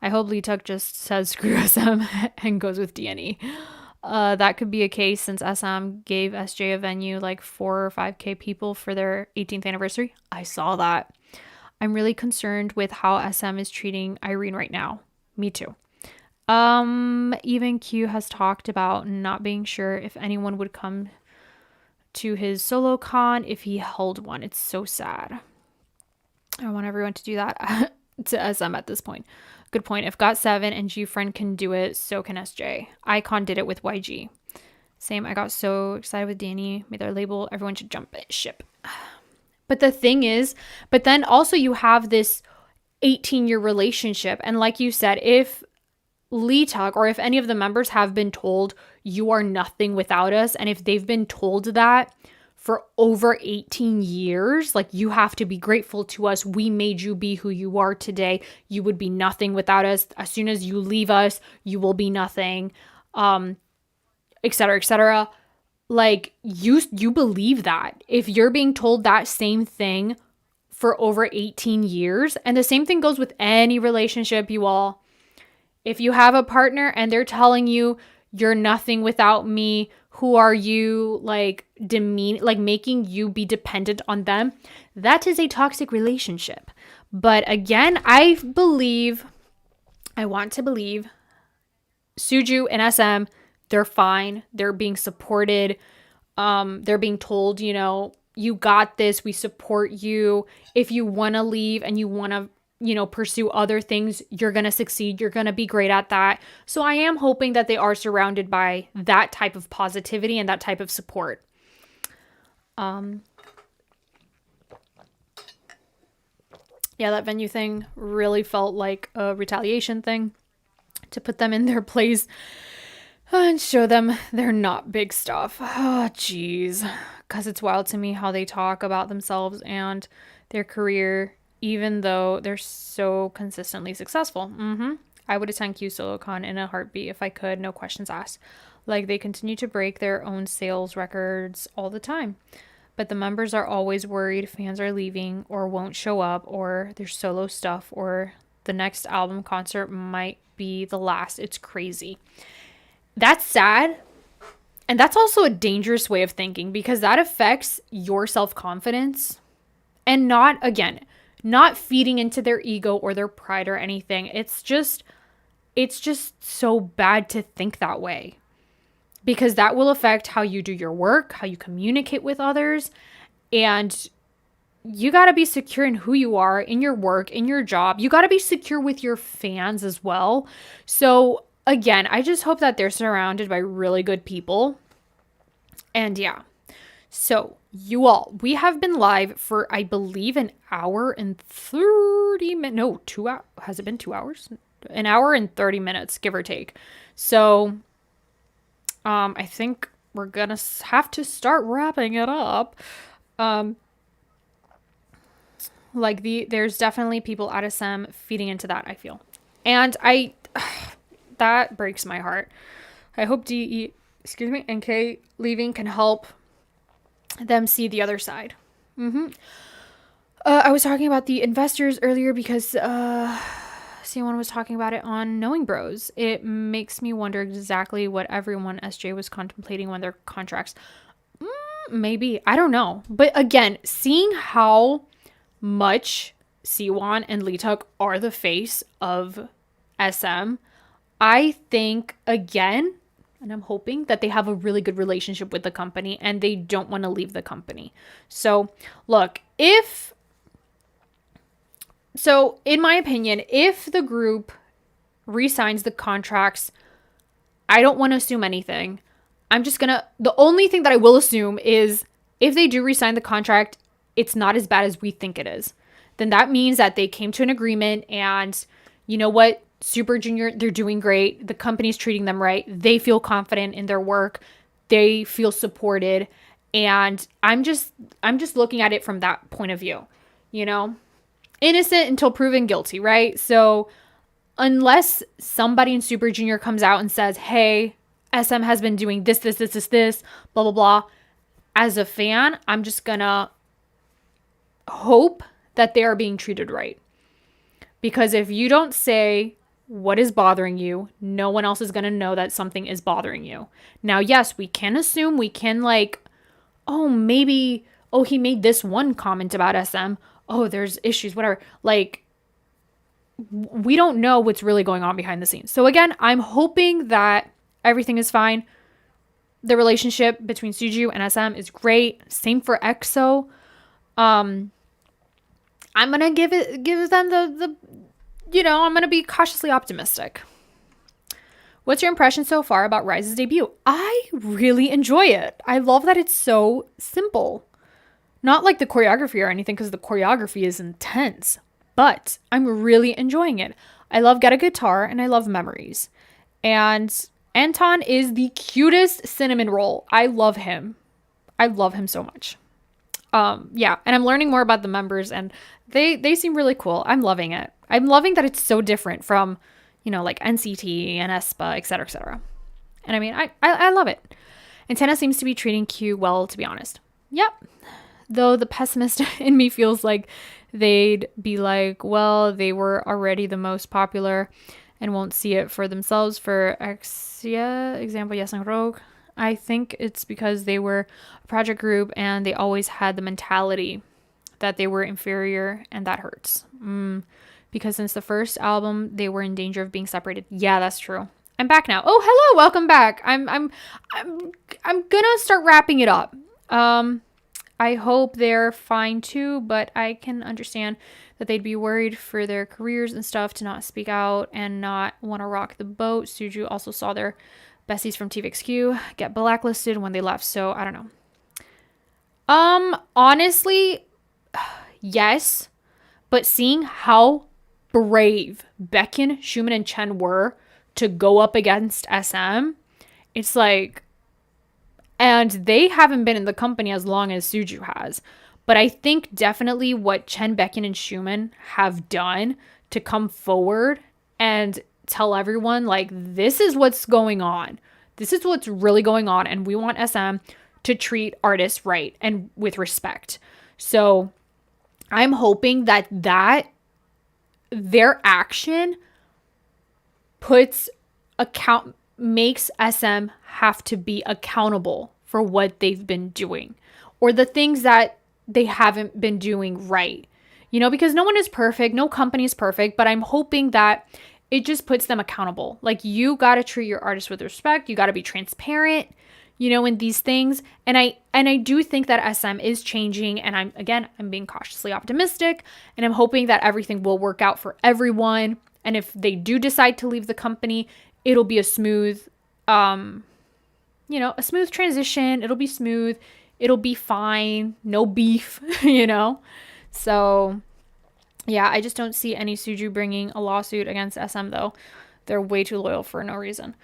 I hope Leeteuk just says screw SM and goes with DNE. That could be a case since SM gave SJ a venue like 4 or 5K people for their 18th anniversary. I saw that. I'm really concerned with how SM is treating Irene right now. Me too. Even Q has talked about not being sure if anyone would come to his solo con if he held one. It's so sad. I want everyone to do that to SM at this point. Good point. If GOT7 and G-Friend can do it, so can SJ. Icon did it with YG. Same. I got so excited with Danny. Made their label. Everyone should jump ship. But the thing is, but then also you have this 18-year relationship. And like you said, if Leeteuk or if any of the members have been told you are nothing without us, and if they've been told that for over 18 years, like you have to be grateful to us. We made you be who you are today. You would be nothing without us. As soon as you leave us, you will be nothing, etc., etc. Like you believe that. If you're being told that same thing for over 18 years, and the same thing goes with any relationship, you all. If you have a partner and they're telling you you're nothing without me, who are you, like making you be dependent on them, that is a toxic relationship. But again, I want to believe Suju and SM, they're fine. They're being supported. They're being told, you got this. We support you. If you want to leave and you want to, pursue other things, you're going to succeed. You're going to be great at that. So I am hoping that they are surrounded by that type of positivity and that type of support. Yeah, that venue thing really felt like a retaliation thing to put them in their place and show them they're not big stuff. Oh, jeez. Because it's wild to me how they talk about themselves and their career, even though they're so consistently successful. I would attend Q SoloCon in a heartbeat if I could, no questions asked. Like, they continue to break their own sales records all the time. But the members are always worried fans are leaving or won't show up or their solo stuff or the next album concert might be the last. It's crazy. That's sad. And that's also a dangerous way of thinking because that affects your self-confidence and not feeding into their ego or their pride or anything. It's just so bad to think that way because that will affect how you do your work, how you communicate with others. And you got to be secure in who you are, in your work, in your job. You got to be secure with your fans as well. So again, I just hope that they're surrounded by really good people. And yeah. So, you all, we have been live for, I believe, an hour and 30 minutes. No, 2 hours. Has it been 2 hours? An hour and 30 minutes, give or take. So, I think we're going to have to start wrapping it up. There's definitely people at SM feeding into that, I feel. And that breaks my heart. I hope and K leaving can help them see the other side. I was talking about the investors earlier because Siwon was talking about it on Knowing Bros. It makes me wonder exactly what everyone SJ was contemplating when their contracts. Maybe. I don't know. But again, seeing how much Siwon and Leeteuk are the face of SM, I think, again, and I'm hoping that they have a really good relationship with the company and they don't want to leave the company. So, look, in my opinion, if the group re-signs the contracts, I don't want to assume anything. The only thing that I will assume is if they do re-sign the contract, it's not as bad as we think it is. Then that means that they came to an agreement and you know what? Super Junior, they're doing great. The company's treating them right. They feel confident in their work. They feel supported. And I'm just looking at it from that point of view, you know? Innocent until proven guilty, right? So unless somebody in Super Junior comes out and says, hey, SM has been doing this, blah, blah, blah. As a fan, I'm just gonna hope that they are being treated right. Because if you don't say what is bothering you, no one else is gonna know that something is bothering you. Now, yes, we can assume, we can maybe he made this one comment about SM. Oh, there's issues, whatever. We don't know what's really going on behind the scenes. So again, I'm hoping that everything is fine. The relationship between Suju and SM is great. Same for EXO. I'm gonna give them the I'm gonna be cautiously optimistic. What's your impression so far about Rise's debut? I really enjoy it. I love that it's so simple. Not like the choreography or anything, because the choreography is intense, but I'm really enjoying it. I love Get a Guitar and I love Memories. And Anton is the cutest cinnamon roll. I love him. I love him so much. And I'm learning more about the members and they seem really cool. I'm loving it. I'm loving that it's so different from, like NCT and aespa, etc., etc. And I mean, I love it. And Tenna seems to be treating Q well, to be honest. Yep. Though the pessimist in me feels like they'd be like, well, they were already the most popular and won't see it for themselves. For example, Yesung Rogue, I think it's because they were a project group and they always had the mentality that they were inferior, and that hurts. Because since the first album, they were in danger of being separated. Yeah, that's true. I'm back now. Oh, hello, welcome back. I'm gonna start wrapping it up. I hope they're fine too, but I can understand that they'd be worried for their careers and stuff to not speak out and not want to rock the boat. Suju also saw their besties from TVXQ get blacklisted when they left, so I don't know. Honestly, yes, but seeing how brave Baekhyun, Xiumin, and Chen were to go up against SM, it's like, and they haven't been in the company as long as Suju has. But I think definitely what Chen, Baekhyun, and Xiumin have done to come forward and tell everyone, like, this is what's going on. This is what's really going on. And we want SM to treat artists right and with respect. So I'm hoping that their action makes SM have to be accountable for what they've been doing or the things that they haven't been doing right. Because no one is perfect, no company is perfect, but I'm hoping that it just puts them accountable. Like, you got to treat your artists with respect. You got to be transparent, in these things. And I do think that SM is changing, and I'm being cautiously optimistic, and I'm hoping that everything will work out for everyone. And if they do decide to leave the company, it'll be a smooth transition. It'll be smooth. It'll be fine. No beef, So, yeah, I just don't see any Suju bringing a lawsuit against SM, though. They're way too loyal for no reason.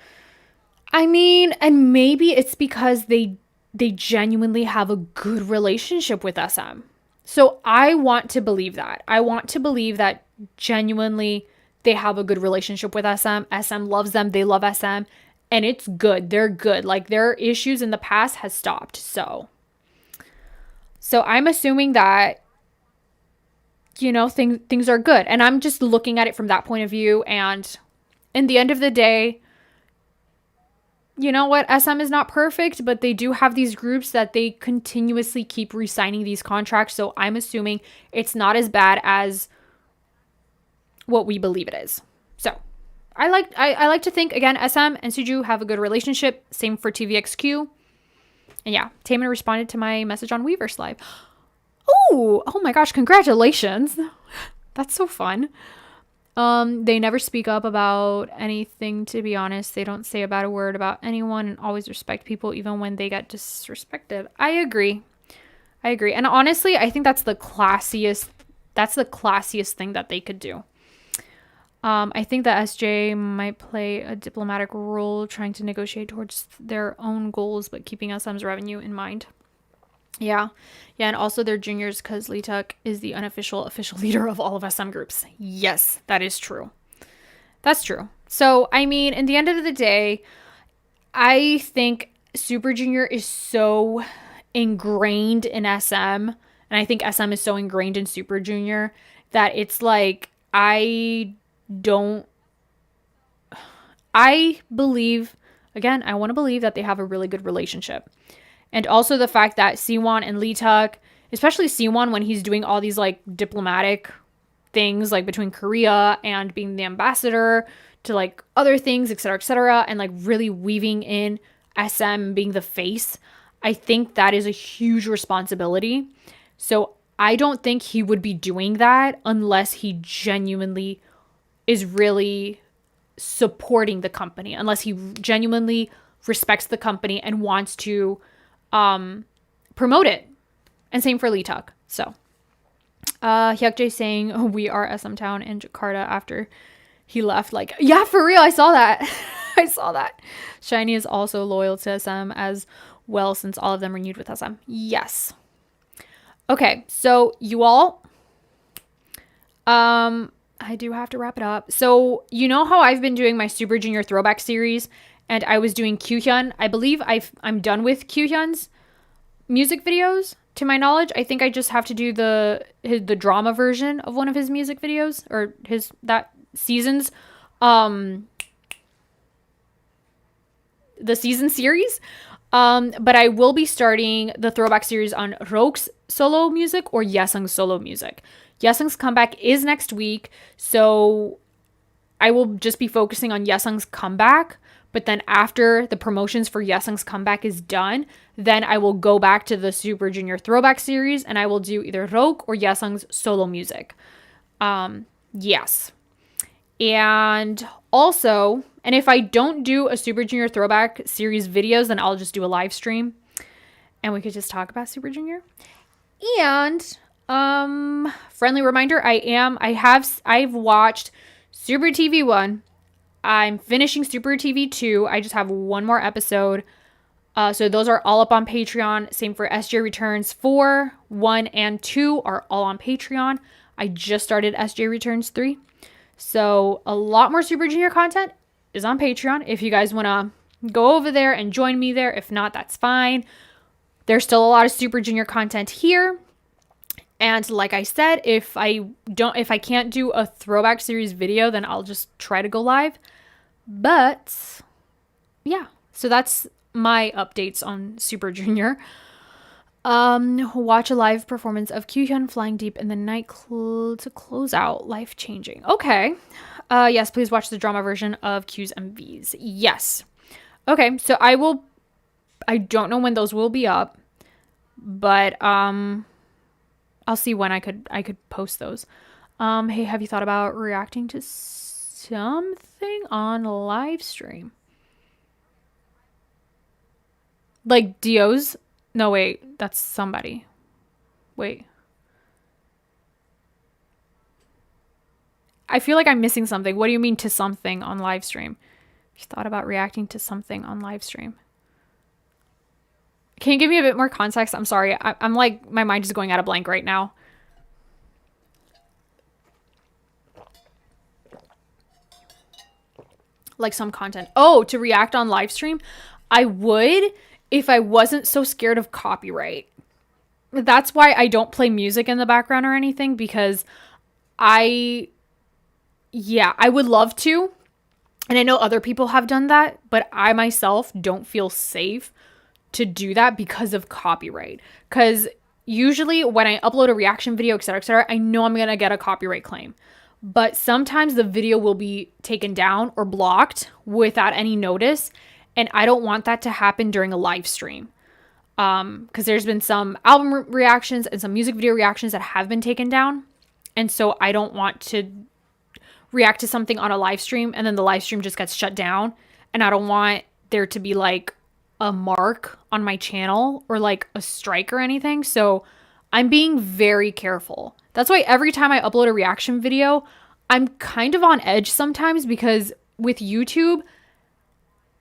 I mean, and maybe it's because they genuinely have a good relationship with SM. So I want to believe that. I want to believe that genuinely they have a good relationship with SM. SM loves them. They love SM. And it's good. They're good. Like, their issues in the past has stopped. So, So I'm assuming that, you know, things are good. And I'm just looking at it from that point of view. And in the end of the day, you know what? SM is not perfect, but they do have these groups that they continuously keep re-signing these contracts. So I'm assuming it's not as bad as what we believe it is. So I like to think, again, SM and Suju have a good relationship. Same for TVXQ. And yeah, Taemin responded to my message on Weverse Live. Oh my gosh, congratulations. That's so fun. They never speak up about anything, to be honest. They don't say a bad word about anyone and always respect people even when they get disrespected. I agree. And honestly, I think that's the classiest thing that they could do. I think that SJ might play a diplomatic role trying to negotiate towards their own goals but keeping SM's revenue in mind. Yeah, and also they're juniors because Leeteuk is the official leader of all of SM groups. Yes, that is true. That's true. So, I mean, in the end of the day, I think Super Junior is so ingrained in SM, and I think SM is so ingrained in Super Junior that it's like, I believe, again, I want to believe that they have a really good relationship. And also the fact that Siwon and Leeteuk, especially Siwon when he's doing all these like diplomatic things like between Korea and being the ambassador to like other things, etc., and like really weaving in SM being the face, I think that is a huge responsibility. So I don't think he would be doing that unless he genuinely is really supporting the company, unless he genuinely respects the company and wants to promote it. And same for Leeteuk. So Hyukjae saying we are SM Town in Jakarta after he left. Like, yeah, for real, I saw that. I saw that. SHINee is also loyal to SM as well since all of them renewed with SM. Yes. Okay, so you all, I do have to wrap it up. So you know how I've been doing my Super Junior throwback series and I was doing Kyuhyun. I believe I'm done with Kyuhyun's music videos, to my knowledge. I think I just have to do the drama version of one of his music videos, or that season's the season series. But I will be starting the throwback series on Ryeowook's solo music or Yesung's solo music. Yesung's comeback is next week, so I will just be focusing on Yesung's comeback. But then after the promotions for Yesung's comeback is done, then I will go back to the Super Junior throwback series and I will do either Ryeowook or Yesung's solo music. Yes. And also, and if I don't do a Super Junior throwback series videos, then I'll just do a live stream and we could just talk about Super Junior. And friendly reminder, I've watched Super TV 1. I'm finishing Super TV 2. I just have one more episode. So those are all up on Patreon. Same for SJ Returns 4, 1, and 2 are all on Patreon. I just started SJ Returns 3. So a lot more Super Junior content is on Patreon. If you guys want to go over there and join me there. If not, that's fine. There's still a lot of Super Junior content here. And like I said, if I can't do a throwback series video, then I'll just try to go live. But yeah, so that's my updates on Super Junior. Watch a live performance of Kyuhyun flying deep in the night to close out. Life changing. Okay. Yes, please watch the drama version of Q's MVs. Yes. Okay, so I don't know when those will be up, but I'll see when I could post those. Hey, have you thought about reacting to something on live stream? Like Dio's? No, wait, that's somebody. Wait. I feel like I'm missing something. What do you mean to something on live stream? You thought about reacting to something on live stream? Can you give me a bit more context? I'm sorry. I'm like, my mind is going out of blank right now. Like some content. Oh, to react on live stream? I would if I wasn't so scared of copyright. that's why I don't play music in the background or anything, because I would love to. And I know other people have done that, but I myself don't feel safe to do that because of copyright. Because usually when I upload a reaction video, etc., I know I'm going to get a copyright claim. But sometimes the video will be taken down or blocked without any notice. And I don't want that to happen during a live stream. Because there's been some album reactions and some music video reactions that have been taken down. And so I don't want to react to something on a live stream and then the live stream just gets shut down. And I don't want there to be like a mark on my channel or like a strike or anything. So I'm being very careful. That's why every time I upload a reaction video, I'm kind of on edge sometimes, because with YouTube,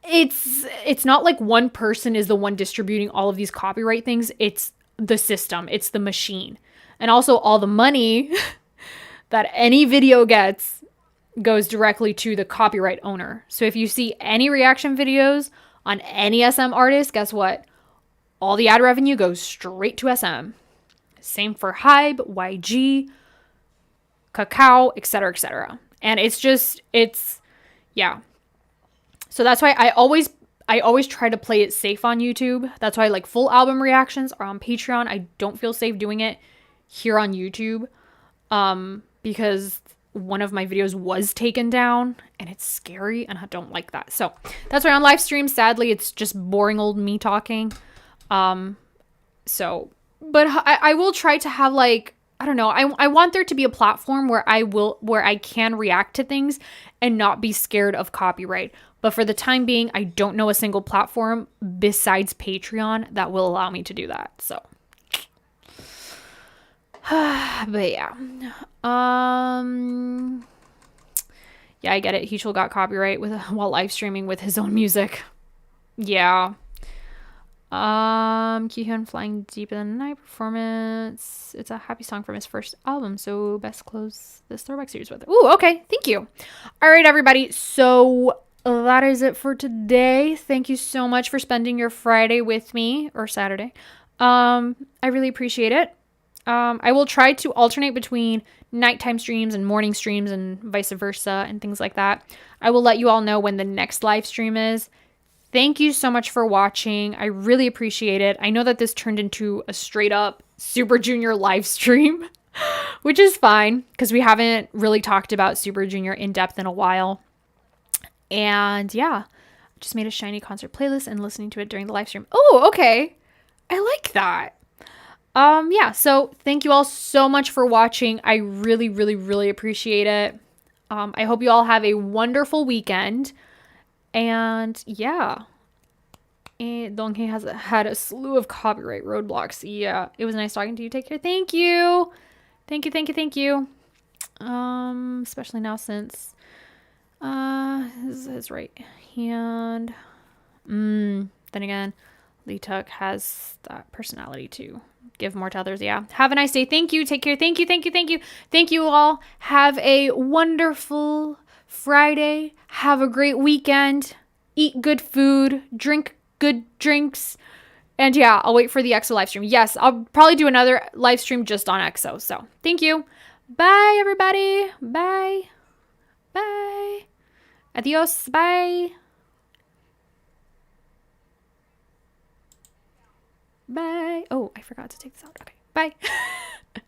it's not like one person is the one distributing all of these copyright things. It's the system, it's the machine. And also all the money that any video gets goes directly to the copyright owner. So if you see any reaction videos on any SM artist, guess what? All the ad revenue goes straight to SM. Same for Hybe, YG, Kakao, etc., etc. And yeah. So that's why I always try to play it safe on YouTube. That's why like full album reactions are on Patreon. I don't feel safe doing it here on YouTube, because one of my videos was taken down and it's scary and I don't like that. So that's why on live stream, sadly, it's just boring old me talking. But I will try to have like, I don't know. I want there to be a platform where I can react to things and not be scared of copyright. But for the time being, I don't know a single platform besides Patreon that will allow me to do that. So, but yeah. Yeah, I get it. Heechul got copyright while live streaming with his own music. Yeah. Kyuhyun Flying Deep in the Night performance. It's a happy song from his first album, so best close this throwback series with it. Ooh, okay. Thank you. All right, everybody. So that is it for today. Thank you so much for spending your Friday with me, or Saturday. I really appreciate it. I will try to alternate between nighttime streams and morning streams and vice versa and things like that. I will let you all know when the next live stream is. Thank you so much for watching. I really appreciate it. I know that this turned into a straight up Super Junior live stream, which is fine because we haven't really talked about Super Junior in depth in a while. And yeah, I just made a Shiny concert playlist and listening to it during the live stream. Oh, okay. I like that. Yeah, so thank you all so much for watching. I really, really, really appreciate it. I hope you all have a wonderful weekend. And yeah, and Donghae has had a slew of copyright roadblocks. Yeah, it was nice talking to you. Take care. Thank you. Thank you, thank you, thank you. Especially now since his right hand. Then again, Leeteuk has that personality to give more to others. Yeah. Have a nice day. Thank you. Take care. Thank you, thank you, thank you. Thank you all. Have a wonderful Friday. Have a great weekend. Eat good food. Drink good drinks. And yeah, I'll wait for the EXO live stream. Yes, I'll probably do another live stream just on EXO. So thank you. Bye, everybody. Bye. Bye. Adios. Bye. Bye. Oh, I forgot to take this out. Okay. Bye.